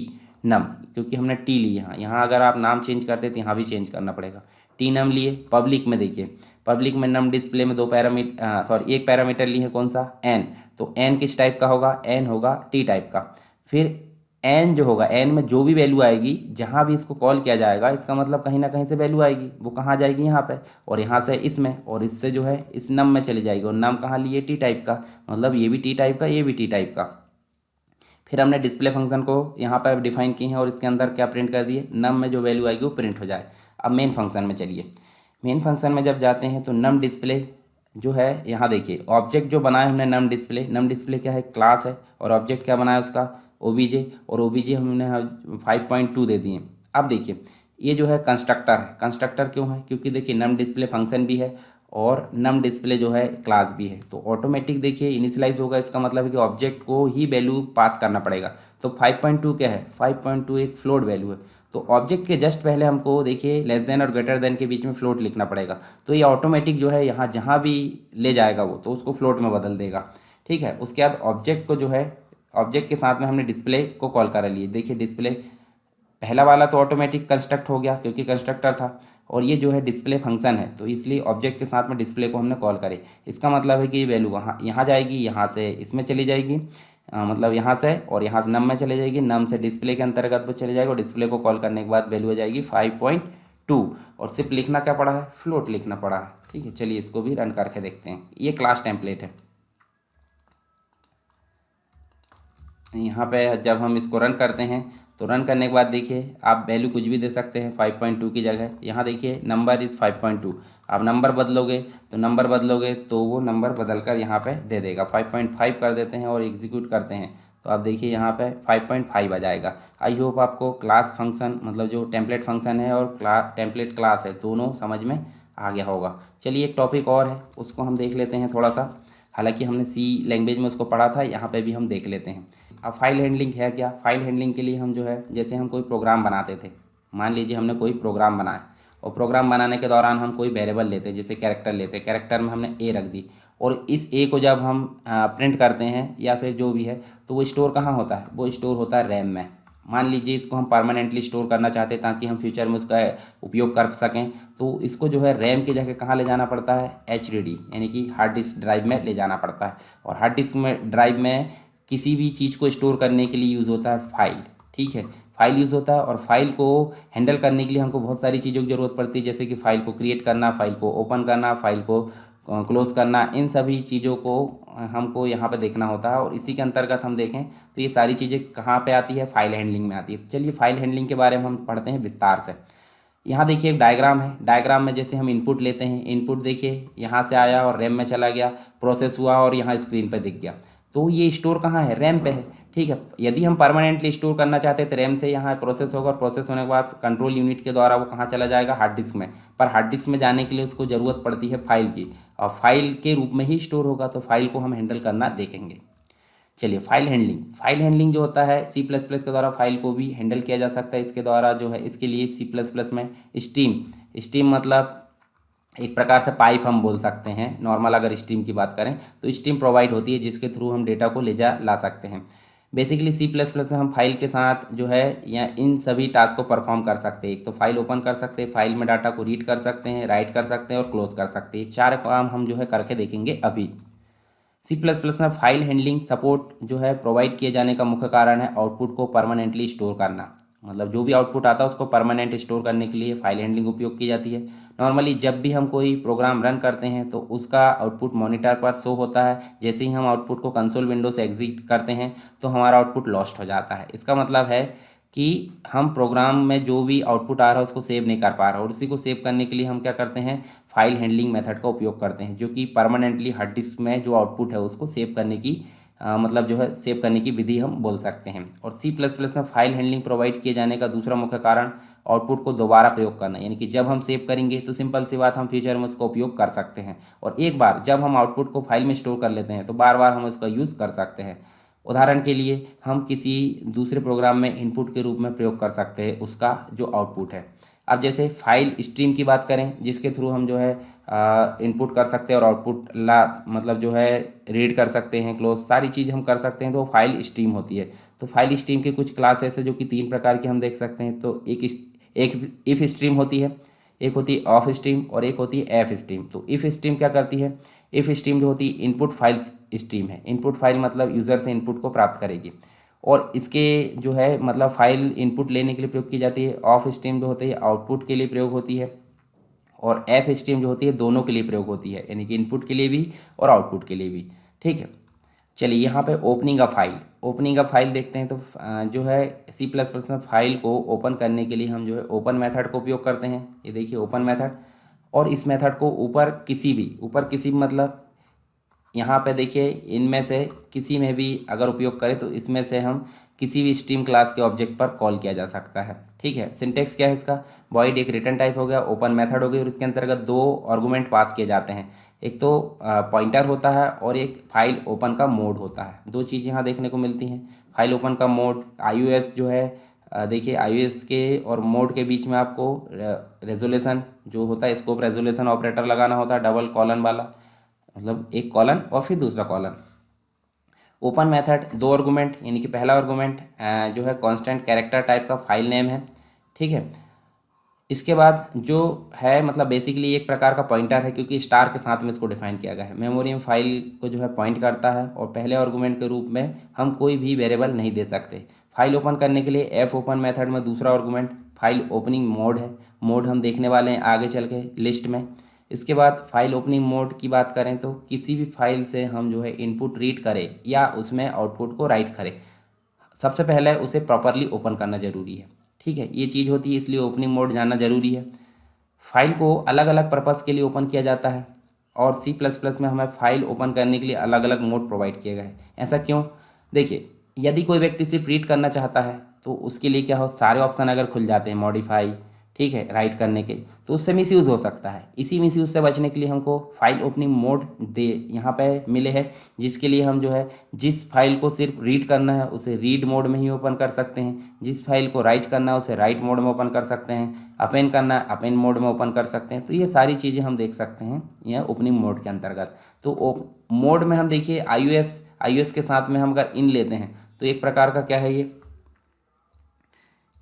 S1: नम, क्योंकि हमने टी ली यहाँ अगर आप नाम चेंज करते तो यहाँ भी चेंज करना पड़ेगा। टी नम लिए। पब्लिक में देखिए, पब्लिक में नम डिस्प्ले में एक पैरामीटर लिए हैं, कौन सा, एन। तो एन किस टाइप का होगा, एन होगा टी टाइप का। फिर एन जो होगा, एन में जो भी वैल्यू आएगी जहाँ भी इसको कॉल किया जाएगा, इसका मतलब कहीं ना कहीं से वैल्यू आएगी, वो कहाँ जाएगी, यहाँ पे, और यहाँ से इसमें, और इससे जो है इस नम में चली जाएगी। और नम कहाँ लिए, टी टाइप का, मतलब ये भी टी टाइप का, ये भी टी टाइप का। फिर हमने डिस्प्ले फंक्शन को यहाँ पर डिफाइन किए हैं और इसके अंदर क्या प्रिंट कर दिए, नम में जो वैल्यू आएगी वो प्रिंट हो जाए। अब मेन फंक्शन में चलिए, मेन फंक्शन में जब जाते हैं तो नम डिस्प्ले जो है, यहाँ देखिए ऑब्जेक्ट जो बनाया हमने नम डिस्प्ले क्या है, क्लास है, और ऑब्जेक्ट क्या बनाया उसका, ओबीजे, और ओबीजे हमने 5.2 दे दिए। अब देखिए ये जो है कंस्ट्रक्टर है। कंस्ट्रक्टर क्यों है, क्योंकि देखिए नम डिस्प्ले फंक्शन भी है और नम डिस्प्ले जो है क्लास भी है, तो ऑटोमेटिक देखिए इनिशियलाइज होगा। इसका मतलब है कि ऑब्जेक्ट को ही वैल्यू पास करना पड़ेगा। तो 5.2 क्या है, 5.2 एक फ्लोट वैल्यू है, तो ऑब्जेक्ट के जस्ट पहले हमको देखिए लेस देन और ग्रेटर देन के बीच में फ्लोट लिखना पड़ेगा। तो ये ऑटोमेटिक जो है यहाँ जहाँ भी ले जाएगा वो, तो उसको फ्लोट में बदल देगा। ठीक है, उसके बाद ऑब्जेक्ट को जो है, ऑब्जेक्ट के साथ में हमने डिस्प्ले को कॉल कर लिए। देखिए डिस्प्ले पहला वाला तो ऑटोमेटिक कंस्ट्रक्ट हो गया क्योंकि कंस्ट्रक्टर था, और ये जो है डिस्प्ले फंक्शन है, तो इसलिए ऑब्जेक्ट के साथ में डिस्प्ले को हमने कॉल करे। इसका मतलब है कि ये वैल्यू यहाँ जाएगी, यहाँ से इसमें चली जाएगी, मतलब यहाँ से और यहाँ से नम में चले जाएगी, नम से डिस्प्ले के अंतर्गत वो चले जाएगा और डिस्प्ले को कॉल करने के बाद वैल्यू हो जाएगी 5.2। और सिर्फ लिखना क्या पड़ा है, फ्लोट लिखना पड़ा है। ठीक है, चलिए इसको भी रन करके देखते हैं। ये क्लास टेम्पलेट है। यहाँ पे जब हम इसको रन करते हैं तो रन करने के बाद देखिए आप वैल्यू कुछ भी दे सकते हैं 5.2 की जगह। यहाँ देखिए नंबर इज़ 5.2। आप नंबर बदलोगे तो वो नंबर बदल कर यहाँ पे दे देगा। 5.5 कर देते हैं और एग्जीक्यूट करते हैं तो आप देखिए यहाँ पे 5.5 आ जाएगा। आई होप आपको क्लास फंक्शन मतलब जो टेम्पलेट फंक्शन है और टेम्पलेट क्लास है दोनों समझ में आ गया होगा। चलिए एक टॉपिक और है उसको हम देख लेते हैं थोड़ा सा। हालांकि हमने सी लैंग्वेज में उसको पढ़ा था, यहाँ पे भी हम देख लेते हैं। अब फाइल हैंडलिंग है क्या। फाइल हैंडलिंग के लिए हम जो है जैसे हम कोई प्रोग्राम बनाते थे, मान लीजिए हमने कोई प्रोग्राम बनाया और प्रोग्राम बनाने के दौरान हम कोई वेरिएबल लेते हैं, जैसे कैरेक्टर लेते हैं, कैरेक्टर में हमने ए रख दी और इस ए को जब हम प्रिंट करते हैं या फिर जो भी है तो वो स्टोर कहाँ होता है, वो स्टोर होता है रैम में। मान लीजिए इसको हम परमानेंटली स्टोर करना चाहते हैं ताकि हम फ्यूचर में उसका उपयोग कर सकें, तो इसको जो है रैम की जगह कहाँ ले जाना पड़ता है, HDD यानी कि हार्ड डिस्क ड्राइव में ले जाना पड़ता है। और हार्ड डिस्क में ड्राइव में किसी भी चीज़ को स्टोर करने के लिए यूज़ होता है फाइल। ठीक है, फाइल यूज़ होता है और फाइल को हैंडल करने के लिए हमको बहुत सारी चीज़ों की ज़रूरत पड़ती है, जैसे कि फ़ाइल को क्रिएट करना, फाइल को ओपन करना, फाइल को क्लोज करना। इन सभी चीज़ों को हमको यहाँ पे देखना होता है और इसी के अंतर्गत हम देखें तो ये सारी चीज़ें कहाँ पे आती है, फाइल हैंडलिंग में आती है। चलिए फाइल हैंडलिंग के बारे में हम पढ़ते हैं विस्तार से। यहाँ देखिए एक डायग्राम है। डायग्राम में जैसे हम इनपुट लेते हैं, इनपुट देखिए यहाँ से आया और रैम में चला गया, प्रोसेस हुआ और यहाँ स्क्रीन पर दिख गया। तो ये स्टोर कहाँ है, रैम पे है। ठीक है, यदि हम परमानेंटली स्टोर करना चाहते हैं तो रैम से यहाँ प्रोसेस होगा, प्रोसेस होने के बाद कंट्रोल यूनिट के द्वारा वो कहाँ चला जाएगा, हार्ड डिस्क में। पर हार्ड डिस्क में जाने के लिए उसको ज़रूरत पड़ती है फाइल की और फाइल के रूप में ही स्टोर होगा, तो फाइल को हम हैंडल करना देखेंगे। चलिए फाइल हैंडलिंग जो होता है C++ के द्वारा फाइल को भी हैंडल किया जा सकता है। इसके द्वारा जो है इसके लिए C++ में स्टीम मतलब एक प्रकार से पाइप हम बोल सकते हैं। नॉर्मल अगर स्टीम की बात करें तो स्टीम प्रोवाइड होती है जिसके थ्रू हम डेटा को ले जा ला सकते हैं। बेसिकली C++ में हम फाइल के साथ जो है या इन सभी टास्क को परफॉर्म कर सकते हैं। एक तो फाइल ओपन कर सकते हैं, फाइल में डाटा को रीड कर सकते हैं, राइट कर सकते हैं और क्लोज कर सकते हैं। चार काम हम जो है करके देखेंगे अभी। C++ में फाइल हैंडलिंग सपोर्ट जो है प्रोवाइड किए जाने का मुख्य कारण है आउटपुट को परमानेंटली स्टोर करना। मतलब जो भी आउटपुट आता है उसको परमानेंट स्टोर करने के लिए फाइल हैंडलिंग उपयोग की जाती है। नॉर्मली जब भी हम कोई प्रोग्राम रन करते हैं तो उसका आउटपुट मॉनिटर पर शो होता है। जैसे ही हम आउटपुट को कंसोल विंडो से एग्जिट करते हैं तो हमारा आउटपुट लॉस्ट हो जाता है। इसका मतलब है कि हम प्रोग्राम में जो भी आउटपुट आ रहा है उसको सेव नहीं कर पा रहा और उसी को सेव करने के लिए हम क्या करते हैं, फाइल हैंडलिंग मेथड का उपयोग करते हैं, जो कि परमानेंटली हार्ड डिस्क में जो आउटपुट है उसको सेव करने की मतलब जो है सेव करने की विधि हम बोल सकते हैं। और C++ में फाइल हैंडलिंग प्रोवाइड किए जाने का दूसरा मुख्य कारण आउटपुट को दोबारा प्रयोग करना, यानी कि जब हम सेव करेंगे तो सिंपल सी बात हम फ्यूचर में उसका उपयोग कर सकते हैं और एक बार जब हम आउटपुट को फाइल में स्टोर कर लेते हैं तो बार बार हम उसका यूज़ कर सकते हैं। उदाहरण के लिए हम किसी दूसरे प्रोग्राम में इनपुट के रूप में प्रयोग कर सकते हैं उसका जो आउटपुट है। अब जैसे फाइल स्ट्रीम की बात करें जिसके थ्रू हम जो है इनपुट कर सकते हैं और आउटपुट ला मतलब जो है रीड कर सकते हैं, क्लोज सारी चीज़ हम कर सकते हैं, तो फाइल स्ट्रीम होती है। तो फाइल स्ट्रीम के कुछ क्लासेस है जो कि 3 प्रकार के हम देख सकते हैं। तो एक इफ स्ट्रीम होती है, एक होती है ऑफ स्ट्रीम और एक होती है एफ स्ट्रीम। तो इफ स्ट्रीम क्या करती है, इफ स्ट्रीम जो होती है इनपुट फाइल स्ट्रीम है। इनपुट फाइल मतलब यूज़र से इनपुट को प्राप्त करेगी और इसके जो है मतलब फाइल इनपुट लेने के लिए प्रयोग की जाती है। ऑफ स्ट्रीम जो होती है आउटपुट के लिए प्रयोग होती है और एफ स्ट्रीम जो होती है दोनों के लिए प्रयोग होती है, यानी कि इनपुट के लिए भी और आउटपुट के लिए भी। ठीक है, चलिए यहाँ पे ओपनिंग अ फाइल देखते हैं। तो जो है C++ में फाइल को ओपन करने के लिए हम जो है ओपन मेथड का उपयोग करते हैं। ये देखिए ओपन मेथड, और इस मेथड को ऊपर किसी भी मतलब यहाँ पे देखिए इनमें से किसी में भी अगर उपयोग करें तो इसमें से हम किसी भी स्ट्रीम क्लास के ऑब्जेक्ट पर कॉल किया जा सकता है। ठीक है, सिंटेक्स क्या है इसका, वॉइड एक रिटर्न टाइप हो गया, ओपन मेथड हो गई और इसके अंतर्गत 2 आर्गुमेंट पास किए जाते हैं। एक तो पॉइंटर होता है और एक फाइल ओपन का मोड होता है। 2 चीज़ यहाँ देखने को मिलती हैं। फाइल ओपन का मोड iOS जो है देखिए iOS के और मोड के बीच में आपको रेजोल्यूशन जो होता है स्कोप रेजोल्यूशन ऑपरेटर लगाना होता है, डबल कॉलन वाला, मतलब एक कॉलन और फिर दूसरा कॉलन। ओपन मेथड 2 आर्गुमेंट, यानी कि पहला आर्गुमेंट जो है कांस्टेंट कैरेक्टर टाइप का फाइल नेम है। ठीक है, इसके बाद जो है मतलब बेसिकली एक प्रकार का पॉइंटर है, क्योंकि स्टार के साथ में इसको डिफाइन किया गया है। मेमोरी में फाइल को जो है पॉइंट करता है और पहले आर्गुमेंट के रूप में हम कोई भी वेरिएबल नहीं दे सकते। फाइल ओपन करने के लिए एफ ओपन मेथड में दूसरा आर्गुमेंट फाइल ओपनिंग मोड है। मोड हम देखने वाले हैं आगे चल के लिस्ट में। इसके बाद फाइल ओपनिंग मोड की बात करें तो किसी भी फाइल से हम जो है इनपुट रीड करें या उसमें आउटपुट को राइट करें, सबसे पहले उसे प्रॉपरली ओपन करना जरूरी है। ठीक है, ये चीज़ होती है, इसलिए ओपनिंग मोड जानना जरूरी है। फाइल को अलग अलग पर्पज़ के लिए ओपन किया जाता है और C++ में हमें फाइल ओपन करने के लिए अलग अलग मोड प्रोवाइड किए गए हैं। ऐसा क्यों? देखिए, यदि कोई व्यक्ति सिर्फ रीड करना चाहता है तो उसके लिए क्या हो, सारे ऑप्शन अगर खुल जाते हैं मॉडिफाई, ठीक है, राइट करने के, तो उससे मिसयूज़ हो सकता है। इसी मिसयूज़ से बचने के लिए हमको फाइल ओपनिंग मोड दे यहाँ पे मिले हैं, जिसके लिए हम जो है जिस फाइल को सिर्फ रीड करना है उसे रीड मोड में ही ओपन कर सकते हैं, जिस फाइल को राइट करना है उसे राइट मोड में ओपन कर सकते हैं, अपेंड करना है अपेंड मोड में ओपन कर सकते हैं। तो ये सारी चीज़ें हम देख सकते हैं यह ओपनिंग मोड के अंतर्गत। तो मोड में हम देखिए iOS के साथ में हम अगर इन लेते हैं तो एक प्रकार का क्या है,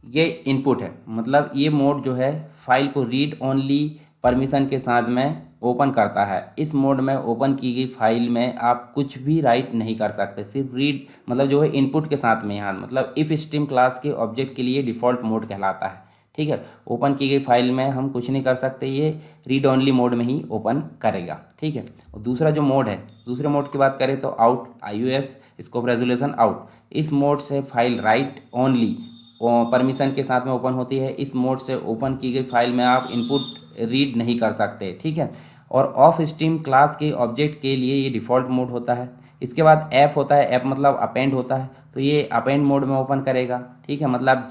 S1: ये इनपुट है। मतलब ये मोड जो है फाइल को रीड ओनली परमिशन के साथ में ओपन करता है। इस मोड में ओपन की गई फाइल में आप कुछ भी राइट नहीं कर सकते, सिर्फ रीड मतलब जो है इनपुट के साथ में। यहाँ मतलब इफ स्ट्रीम क्लास के ऑब्जेक्ट के लिए डिफ़ॉल्ट मोड कहलाता है। ठीक है, ओपन की गई फाइल में हम कुछ नहीं कर सकते, ये रीड ओनली मोड में ही ओपन करेगा। ठीक है, और दूसरा जो मोड है, दूसरे मोड की बात करें तो out, iOS scope resolution out. इस मोड से फाइल राइट ओनली परमिशन के साथ में ओपन होती है। इस मोड से ओपन की गई फाइल में आप इनपुट रीड नहीं कर सकते। ठीक है, और ऑफ स्ट्रीम क्लास के ऑब्जेक्ट के लिए ये डिफ़ॉल्ट मोड होता है। इसके बाद ऐप होता है, ऐप मतलब अपेंड होता है, तो ये अपेंड मोड में ओपन करेगा। ठीक है, मतलब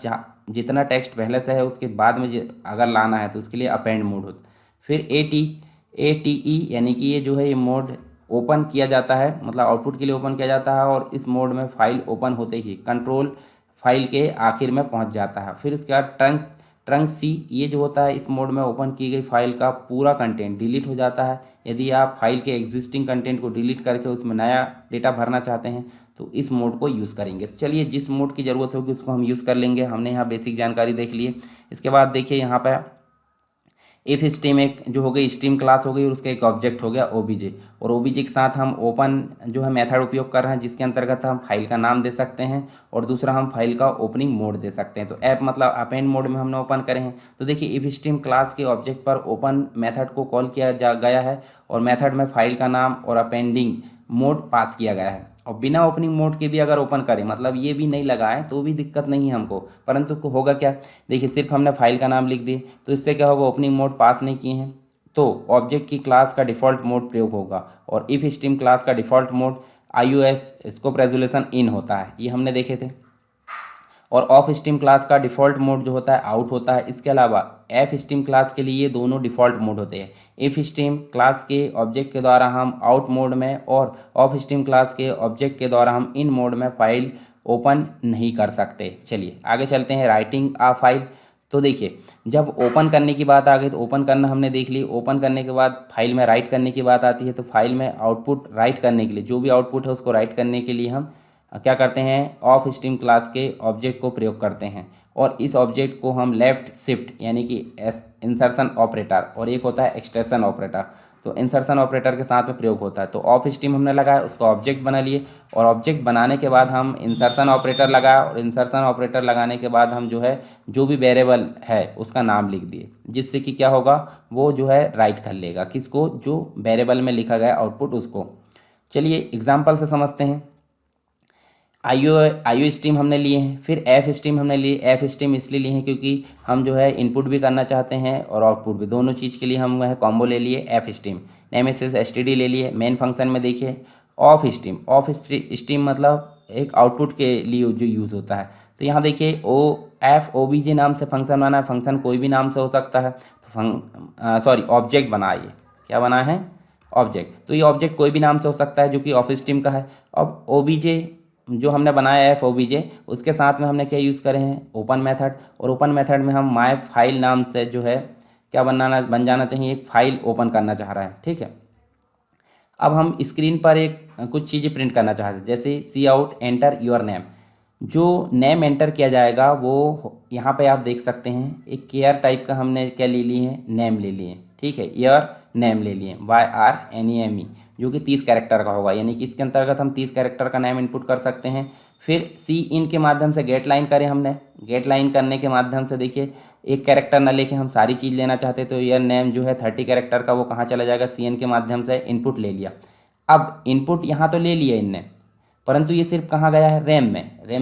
S1: जितना टेक्स्ट पहले से है उसके बाद में अगर लाना है तो उसके लिए अपेंड मोड होता है। फिर ATE यानी कि ये जो है ये मोड ओपन किया जाता है, मतलब आउटपुट के लिए ओपन किया जाता है, और इस मोड में फाइल ओपन होते ही कंट्रोल फाइल के आखिर में पहुंच जाता है। फिर उसके बाद ट्रंक C, ये जो होता है इस मोड में ओपन की गई फाइल का पूरा कंटेंट डिलीट हो जाता है। यदि आप फाइल के एग्जिस्टिंग कंटेंट को डिलीट करके उसमें नया डेटा भरना चाहते हैं तो इस मोड को यूज़ करेंगे। तो चलिए, जिस मोड की ज़रूरत होगी उसको हम यूज़ कर लेंगे। हमने यहाँ बेसिक जानकारी देख ली है। इसके बाद देखिए यहाँ पर इफ स्ट्रीम एक जो हो गई स्ट्रीम क्लास हो गई और उसका एक ऑब्जेक्ट हो गया OBJ, और OBJ के साथ हम ओपन जो है मेथड उपयोग कर रहे हैं, जिसके अंतर्गत हम फाइल का नाम दे सकते हैं और दूसरा हम फाइल का ओपनिंग मोड दे सकते हैं। तो ऐप मतलब अपेंड मोड में हमने ओपन करे हैं। तो देखिए, इफ स्ट्रीम क्लास के ऑब्जेक्ट पर ओपन मेथड को कॉल किया गया है और मेथड में फाइल का नाम और अपेंडिंग मोड पास किया गया है। और बिना ओपनिंग मोड के भी अगर ओपन करें, मतलब ये भी नहीं लगाएं तो भी दिक्कत नहीं है हमको, परंतु होगा क्या, देखिए सिर्फ हमने फाइल का नाम लिख दिए तो इससे क्या होगा, ओपनिंग मोड पास नहीं किए हैं तो ऑब्जेक्ट की क्लास का डिफ़ॉल्ट मोड प्रयोग होगा। और इफ स्ट्रीम क्लास का default mode iOS scope resolution in होता है, ये हमने देखे थे। और ऑफ स्ट्रीम क्लास का डिफ़ॉल्ट मोड जो होता है आउट होता है। इसके अलावा एफ स्ट्रीम क्लास के लिए ये दोनों डिफ़ॉल्ट मोड होते हैं। इफ स्ट्रीम क्लास के ऑब्जेक्ट के द्वारा हम आउट मोड में और ऑफ स्ट्रीम क्लास के ऑब्जेक्ट के द्वारा हम इन मोड में फाइल ओपन नहीं कर सकते। चलिए आगे चलते हैं, राइटिंग आ फाइल। तो देखिए, जब ओपन करने की बात आ गई तो ओपन करना हमने देख ली। ओपन करने के बाद फाइल में राइट करने की बात आती है, तो फाइल में आउटपुट राइट करने के लिए, जो भी आउटपुट है उसको राइट करने के लिए हम क्या करते हैं, ऑफ स्ट्रीम क्लास के ऑब्जेक्ट को प्रयोग करते हैं। और इस ऑब्जेक्ट को हम लेफ्ट शिफ्ट यानी कि इंसर्शन ऑपरेटर, और एक होता है एक्सटेंशन ऑपरेटर, तो इंसर्शन ऑपरेटर के साथ में प्रयोग होता है। तो ऑफ स्ट्रीम हमने लगाया, उसका ऑब्जेक्ट बना लिए, और ऑब्जेक्ट बनाने के बाद हम इंसर्शन ऑपरेटर लगाया, और इंसर्शन ऑपरेटर लगाने के बाद हम जो है जो भी वेरिएबल है उसका नाम लिख दिए, जिससे कि क्या होगा, वो जो है राइट कर लेगा किसको, जो वेरिएबल में लिखा गया आउटपुट उसको। चलिए एग्जाम्पल से समझते हैं। आईओ स्ट्रीम हमने लिए हैं, फिर एफ स्ट्रीम हमने लिए। एफ स्ट्रीम इसलिए लिए हैं क्योंकि हम जो है इनपुट भी करना चाहते हैं और आउटपुट भी, दोनों चीज़ के लिए हम वह कॉम्बो ले लिए एफ स्ट्रीम। नेमेसिस STD ले लिए। मेन फंक्शन में देखिए ऑफ स्ट्रीम, ऑफ स्ट्रीम मतलब एक आउटपुट के लिए जो यूज़ होता है। तो यहाँ देखिए OBJ नाम से फंक्शन बना है, फंक्शन कोई भी नाम से हो सकता है। तो ऑब्जेक्ट बना, ये क्या बना है, ऑब्जेक्ट। तो ये ऑब्जेक्ट कोई भी नाम से हो सकता है जो कि ऑफ स्ट्रीम का है। अब OBJ जो हमने बनाया है OBJ, उसके साथ में हमने क्या यूज़ करे हैं, ओपन मेथड। और ओपन मेथड में हम माय फाइल नाम से जो है क्या बन जाना चाहिए, एक फाइल ओपन करना चाह रहा है। ठीक है, अब हम स्क्रीन पर कुछ चीज़ें प्रिंट करना चाहते हैं, जैसे सी आउट एंटर योर नेम। जो नेम एंटर किया जाएगा वो यहाँ पे आप देख सकते हैं, एक केयर टाइप का हमने क्या ले लिए हैं, नेम ले लिए, ठीक है, ईयर नेम ले लिए, YRNEME, जो कि 30 कैरेक्टर का होगा, यानी कि इसके अंतर्गत हम 30 कैरेक्टर का नेम इनपुट कर सकते हैं। फिर सी इन के माध्यम से गेट लाइन करें हमने, गेट लाइन करने के माध्यम से देखिए एक कैरेक्टर ना लेके हम सारी चीज़ लेना चाहते तो ईयर नेम जो है 30 कैरेक्टर का वो कहाँ चला जाएगा, CN के माध्यम से इनपुट ले लिया। अब इनपुट यहाँ तो ले लिया इनने, परंतु ये सिर्फ कहाँ गया है, रैम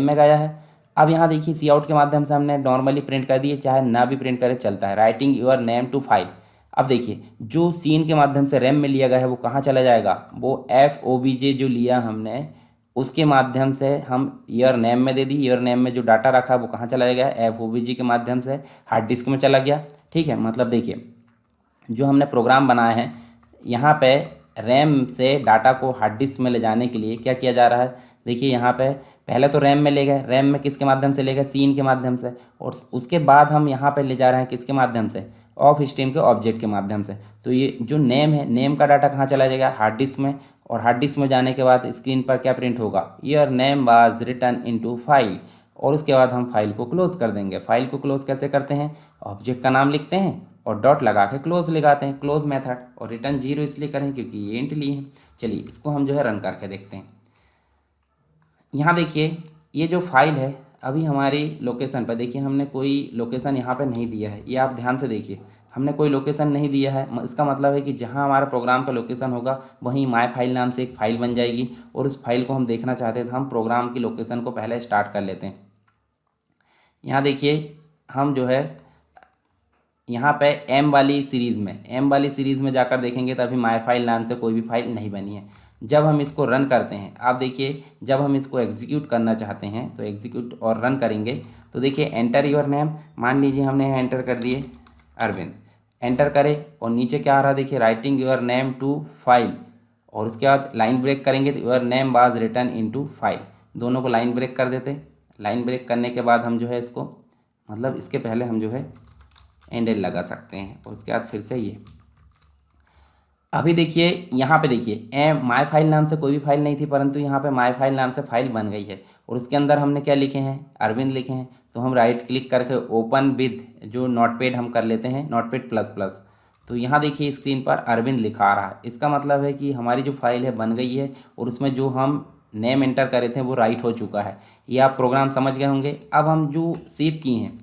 S1: में गया है। अब यहाँ देखिए सी आउट के माध्यम से हमने नॉर्मली प्रिंट कर दिए, चाहे ना भी प्रिंट करे चलता है, writing your name to file. अब देखिए जो सीन के माध्यम से रैम में लिया गया है वो कहाँ चला जाएगा, वो FOBJ जो लिया हमने उसके माध्यम से हम ईयर नेम में दे दी, ईयर नेम में जो डाटा रखा है वो कहाँ चला गया, FOBJ के माध्यम से हार्ड डिस्क में चला गया, ठीक है। मतलब देखिए जो हमने प्रोग्राम बनाए हैं यहाँ पे रैम से डाटा को हार्ड डिस्क में ले जाने के लिए क्या किया जा रहा है, देखिए यहाँ पे पहले तो रैम में ले गए, रैम में किसके माध्यम से ले गए, सीन के माध्यम से, और उसके बाद हम यहाँ पे ले जा रहे हैं किसके माध्यम से, ऑफ स्ट्रीम के ऑब्जेक्ट के माध्यम से। तो ये जो नेम है, नेम का डाटा कहाँ चला जाएगा, हार्ड डिस्क में, और हार्ड डिस्क में जाने के बाद स्क्रीन पर क्या प्रिंट होगा, your name was written into file, और उसके बाद हम फाइल को क्लोज कर देंगे। फाइल को क्लोज कैसे करते हैं, ऑब्जेक्ट का नाम लिखते हैं और डॉट लगा के क्लोज लगाते हैं, क्लोज मेथड, और रिटर्न 0 इसलिए करें क्योंकि ये इंट लिए हैं। चलिए इसको हम जो है रन करके देखते हैं। यहाँ देखिए ये जो फाइल है अभी हमारी लोकेशन पर, देखिए हमने कोई लोकेशन यहाँ पे नहीं दिया है, ये आप ध्यान से देखिए, हमने कोई लोकेशन नहीं दिया है। इसका मतलब है कि जहाँ हमारा प्रोग्राम का लोकेशन होगा वहीं माय फाइल नाम से एक फ़ाइल बन जाएगी, और उस फाइल को हम देखना चाहते हैं तो हम प्रोग्राम की लोकेशन को पहले स्टार्ट कर लेते हैं। यहाँ देखिए हम जो है यहाँ पे एम वाली सीरीज़ में जाकर देखेंगे तो अभी माई फाइल नाम से कोई भी फाइल नहीं बनी है। जब हम इसको रन करते हैं, आप देखिए जब हम इसको एग्जीक्यूट करना चाहते हैं तो एग्जीक्यूट और रन करेंगे तो देखिए एंटर योर नेम, मान लीजिए हमने यहाँ एंटर कर दिए अरविंद, एंटर करें और नीचे क्या आ रहा है देखिए, writing your name to file, और उसके बाद लाइन ब्रेक करेंगे तो your name was return into file, दोनों को लाइन ब्रेक कर देते। लाइन ब्रेक करने के बाद हम जो है इसको, मतलब इसके पहले हम जो है एंड लगा सकते हैं, और उसके बाद फिर से ये अभी देखिए यहाँ पे देखिए माय फाइल नाम से कोई भी फाइल नहीं थी, परंतु यहाँ पे माय फाइल नाम से फाइल बन गई है, और उसके अंदर हमने क्या लिखे हैं, अरविंद लिखे हैं। तो हम राइट क्लिक करके ओपन विद जो नोटपैड हम कर लेते हैं, नोटपैड प्लस प्लस, तो यहाँ देखिए स्क्रीन पर अरविंद लिखा आ रहा है। इसका मतलब है कि हमारी जो फाइल है बन गई है, और उसमें जो हम नेम एंटर करे थे वो राइट हो चुका है। ये आप प्रोग्राम समझ गए होंगे। अब हम जो सेव किए हैं,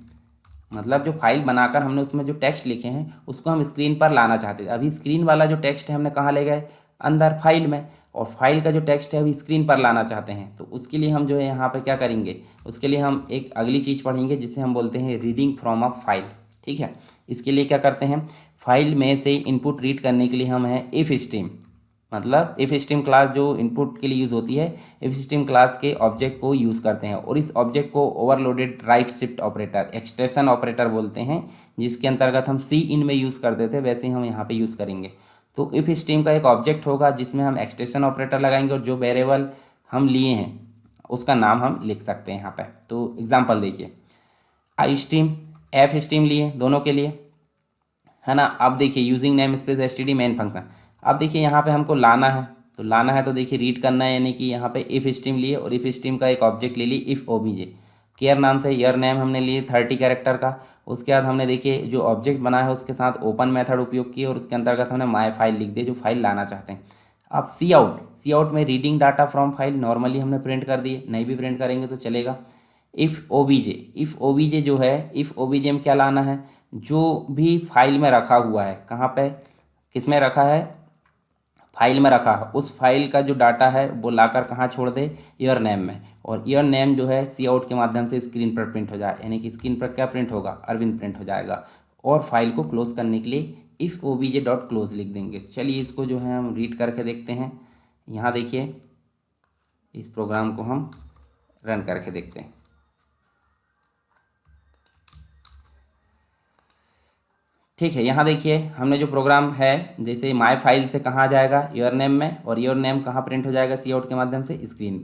S1: मतलब जो फाइल बनाकर हमने उसमें जो टेक्स्ट लिखे हैं उसको हम स्क्रीन पर लाना चाहते थे। अभी स्क्रीन वाला जो टेक्स्ट है हमने कहाँ ले गए, अंदर फाइल में, और फाइल का जो टेक्स्ट है अभी स्क्रीन पर लाना चाहते हैं। तो उसके लिए हम जो है यहाँ पे क्या करेंगे, उसके लिए हम एक अगली चीज़ पढ़ेंगे जिसे हम बोलते हैं रीडिंग फ्रॉम अ फाइल, ठीक है। इसके लिए क्या करते हैं, फाइल में से इनपुट रीड करने के लिए हम है इफ स्ट्रीम, मतलब इफ स्ट्रीम क्लास जो इनपुट के लिए यूज़ होती है, इफ स्ट्रीम क्लास के ऑब्जेक्ट को यूज़ करते हैं, और इस ऑब्जेक्ट को overloaded right shift operator, extension operator बोलते हैं, जिसके अंतर्गत हम सी इन में यूज़ करते थे वैसे ही हम यहाँ पे यूज़ करेंगे। तो इफ स्ट्रीम का एक ऑब्जेक्ट होगा जिसमें हम एक्सटेंशन ऑपरेटर लगाएंगे, और जो वेरिएबल हम लिए हैं उसका नाम हम लिख सकते हैं यहाँ पर। तो एग्जाम्पल देखिए, आई स्ट्रीम, एफ स्ट्रीम लिए दोनों के लिए, है ना। अब देखिए using name space STD main function, अब देखिए यहाँ पे हमको लाना है, तो लाना है तो देखिए रीड करना है, यानी कि यहाँ पे इफ़ स्ट्रीम लिए और इफ़ स्ट्रीम का एक ऑब्जेक्ट ले ली इफ़ ओबीजे, केयर नाम से ईयर नेम हमने लिए 30 कैरेक्टर का। उसके बाद हमने देखिए जो ऑब्जेक्ट बना है उसके साथ ओपन मेथड उपयोग किए, और उसके अंतर्गत हमने माई फाइल लिख दिए जो फाइल लाना चाहते हैं। अब सी आउट में reading data from file normally हमने प्रिंट कर दिए, नहीं भी प्रिंट करेंगे तो चलेगा। इफ़ ओबीजे जो है, इफ़ ओबीजे में क्या लाना है, जो भी फाइल में रखा हुआ है, कहाँ पे किस में रखा है, फाइल में रखा है, उस फाइल का जो डाटा है वो लाकर कहाँ छोड़ दे, ईयर नेम में, और ईयर नेम जो है सी आउट के माध्यम से स्क्रीन पर प्रिंट हो जाए, यानी कि स्क्रीन पर क्या प्रिंट होगा, अरविंद प्रिंट हो जाएगा। और फाइल को क्लोज करने के लिए इफ़ ओबीजे डॉट क्लोज लिख देंगे। चलिए इसको जो है हम रीड करके देखते हैं। यहाँ देखिए इस प्रोग्राम को हम रन करके देखते हैं। ठीक है, यहाँ देखिए हमने जो प्रोग्राम है, जैसे माय फाइल से कहाँ जाएगा, योर नेम में, और योर नेम कहाँ प्रिंट हो जाएगा, सी आउट के माध्यम से स्क्रीन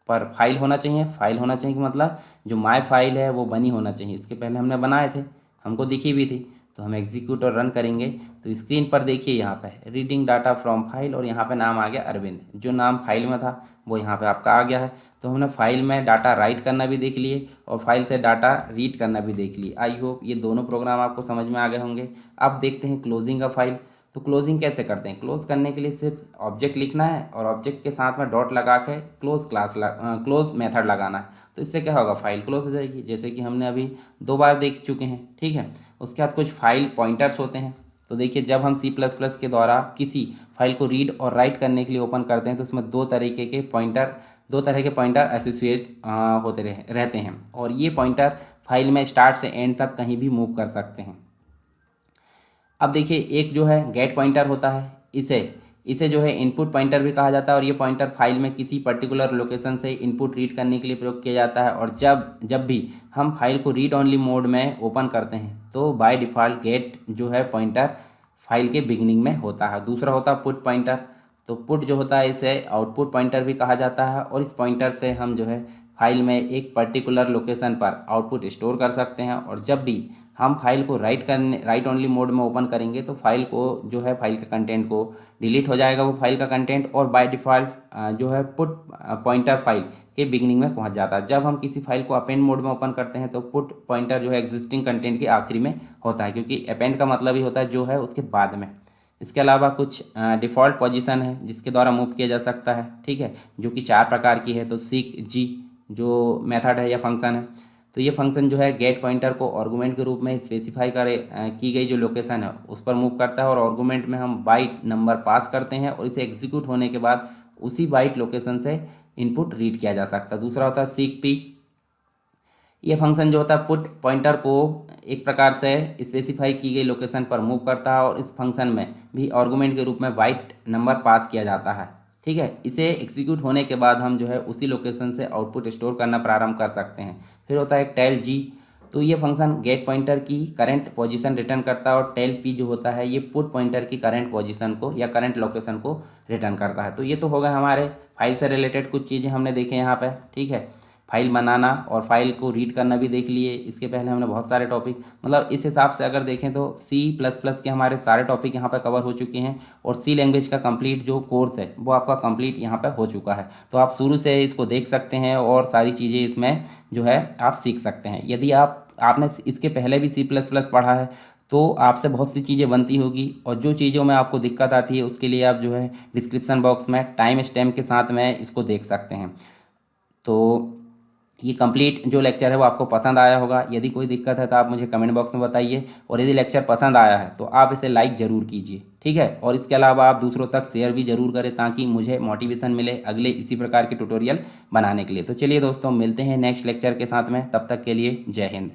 S1: पर फाइल होना चाहिए। फाइल होना चाहिए कि मतलब जो माय फाइल है वो बनी होना चाहिए। इसके पहले हमने बनाए थे, हमको दिखी भी थी, तो हम एग्जीक्यूट और रन करेंगे तो स्क्रीन पर देखिए यहाँ पे रीडिंग डाटा फ्रॉम फाइल और यहाँ पे नाम आ गया अरविंद। जो नाम फाइल में था वो यहाँ पे आपका आ गया है। तो हमने फाइल में डाटा राइट करना भी देख लिए और फाइल से डाटा रीड करना भी देख लिए। आई होप ये दोनों प्रोग्राम आपको समझ में आ गए होंगे। अब देखते हैं क्लोजिंग का फाइल। तो क्लोजिंग कैसे करते हैं? क्लोज करने के लिए सिर्फ ऑब्जेक्ट लिखना है और ऑब्जेक्ट के साथ में डॉट लगा के क्लोज मेथड लगाना है। तो इससे क्या होगा, फाइल क्लोज हो जाएगी, जैसे कि हमने अभी 2 बार देख चुके हैं। ठीक है, उसके बाद कुछ फाइल पॉइंटर्स होते हैं। तो देखिए जब हम C++ के द्वारा किसी फाइल को रीड और राइट करने के लिए ओपन करते हैं तो उसमें दो तरह के पॉइंटर एसोसिएट होते रहते हैं और ये पॉइंटर फाइल में स्टार्ट से एंड तक कहीं भी मूव कर सकते हैं। अब देखिए एक जो है गेट पॉइंटर होता है, इसे जो है इनपुट पॉइंटर भी कहा जाता है और ये पॉइंटर फाइल में किसी पर्टिकुलर लोकेशन से इनपुट रीड करने के लिए प्रयोग किया जाता है। और जब भी हम फाइल को रीड ओनली मोड में ओपन करते हैं तो बाय डिफ़ॉल्ट गेट जो है पॉइंटर फाइल के बिगिनिंग में होता है। दूसरा होता है पुट पॉइंटर। तो पुट जो होता है इसे आउटपुट पॉइंटर भी कहा जाता है और इस पॉइंटर से हम जो है फाइल में एक पर्टिकुलर लोकेशन पर आउटपुट स्टोर कर सकते हैं। और जब भी हम फाइल को राइट ओनली मोड में ओपन करेंगे तो फाइल को जो है फाइल के कंटेंट को डिलीट हो जाएगा वो फाइल का कंटेंट और बाय डिफ़ॉल्ट जो है पुट पॉइंटर फाइल के बिगिनिंग में पहुंच जाता है। जब हम किसी फाइल को अपेंड मोड में ओपन करते हैं तो पुट पॉइंटर जो है एग्जिस्टिंग कंटेंट के आखिरी में होता है, क्योंकि अपेंड का मतलब ही होता है जो है उसके बाद में। इसके अलावा कुछ डिफ़ॉल्ट पोजीशन है जिसके द्वारा मूव किया जा सकता है। ठीक है, जो कि 4 प्रकार की है। तो सीक जी जो मेथड है या फंक्शन है, तो ये फंक्शन जो है गेट पॉइंटर को आर्गुमेंट के रूप में स्पेसिफाई की गई जो लोकेशन है उस पर मूव करता है और आर्गुमेंट में हम बाइट नंबर पास करते हैं और इसे एग्जीक्यूट होने के बाद उसी बाइट लोकेशन से इनपुट रीड किया जा सकता है। दूसरा होता है सीक पी। ये फंक्शन जो होता है पुट पॉइंटर को एक प्रकार से स्पेसिफाई की गई लोकेशन पर मूव करता है और इस फंक्शन में भी आर्गुमेंट के रूप में बाइट नंबर पास किया जाता है। ठीक है, इसे एग्जीक्यूट होने के बाद हम जो है उसी लोकेशन से आउटपुट स्टोर करना प्रारंभ कर सकते हैं। फिर होता है एक टेल जी। तो ये फंक्शन गेट पॉइंटर की करंट पोजीशन रिटर्न करता है और टेल पी जो होता है ये पुट पॉइंटर की करंट पोजीशन को या करंट लोकेशन को रिटर्न करता है। तो ये तो होगा हमारे फाइल से रिलेटेड कुछ चीज़ें हमने देखे यहाँ पे। ठीक है, फाइल बनाना और फाइल को रीड करना भी देख लिए। इसके पहले हमने बहुत सारे टॉपिक, मतलब इस हिसाब से अगर देखें तो C++ के हमारे सारे टॉपिक यहाँ पर कवर हो चुके हैं और C लैंग्वेज का कंप्लीट जो कोर्स है वो आपका कंप्लीट यहाँ पर हो चुका है। तो आप शुरू से इसको देख सकते हैं और सारी चीज़ें इसमें जो है आप सीख सकते हैं। यदि आपने इसके पहले भी C++ पढ़ा है तो आपसे बहुत सी चीज़ें बनती होगी और जो चीज़ों में आपको दिक्कत आती है उसके लिए आप जो है डिस्क्रिप्शन बॉक्स में टाइम स्टैम्प के साथ में इसको देख सकते हैं। तो ये कंप्लीट जो लेक्चर है वो आपको पसंद आया होगा। यदि कोई दिक्कत है तो आप मुझे कमेंट बॉक्स में बताइए और यदि लेक्चर पसंद आया है तो आप इसे लाइक ज़रूर कीजिए। ठीक है, और इसके अलावा आप दूसरों तक शेयर भी ज़रूर करें ताकि मुझे मोटिवेशन मिले अगले इसी प्रकार के ट्यूटोरियल बनाने के लिए। तो चलिए दोस्तों, मिलते हैं नेक्स्ट लेक्चर के साथ में, तब तक के लिए जय हिंद।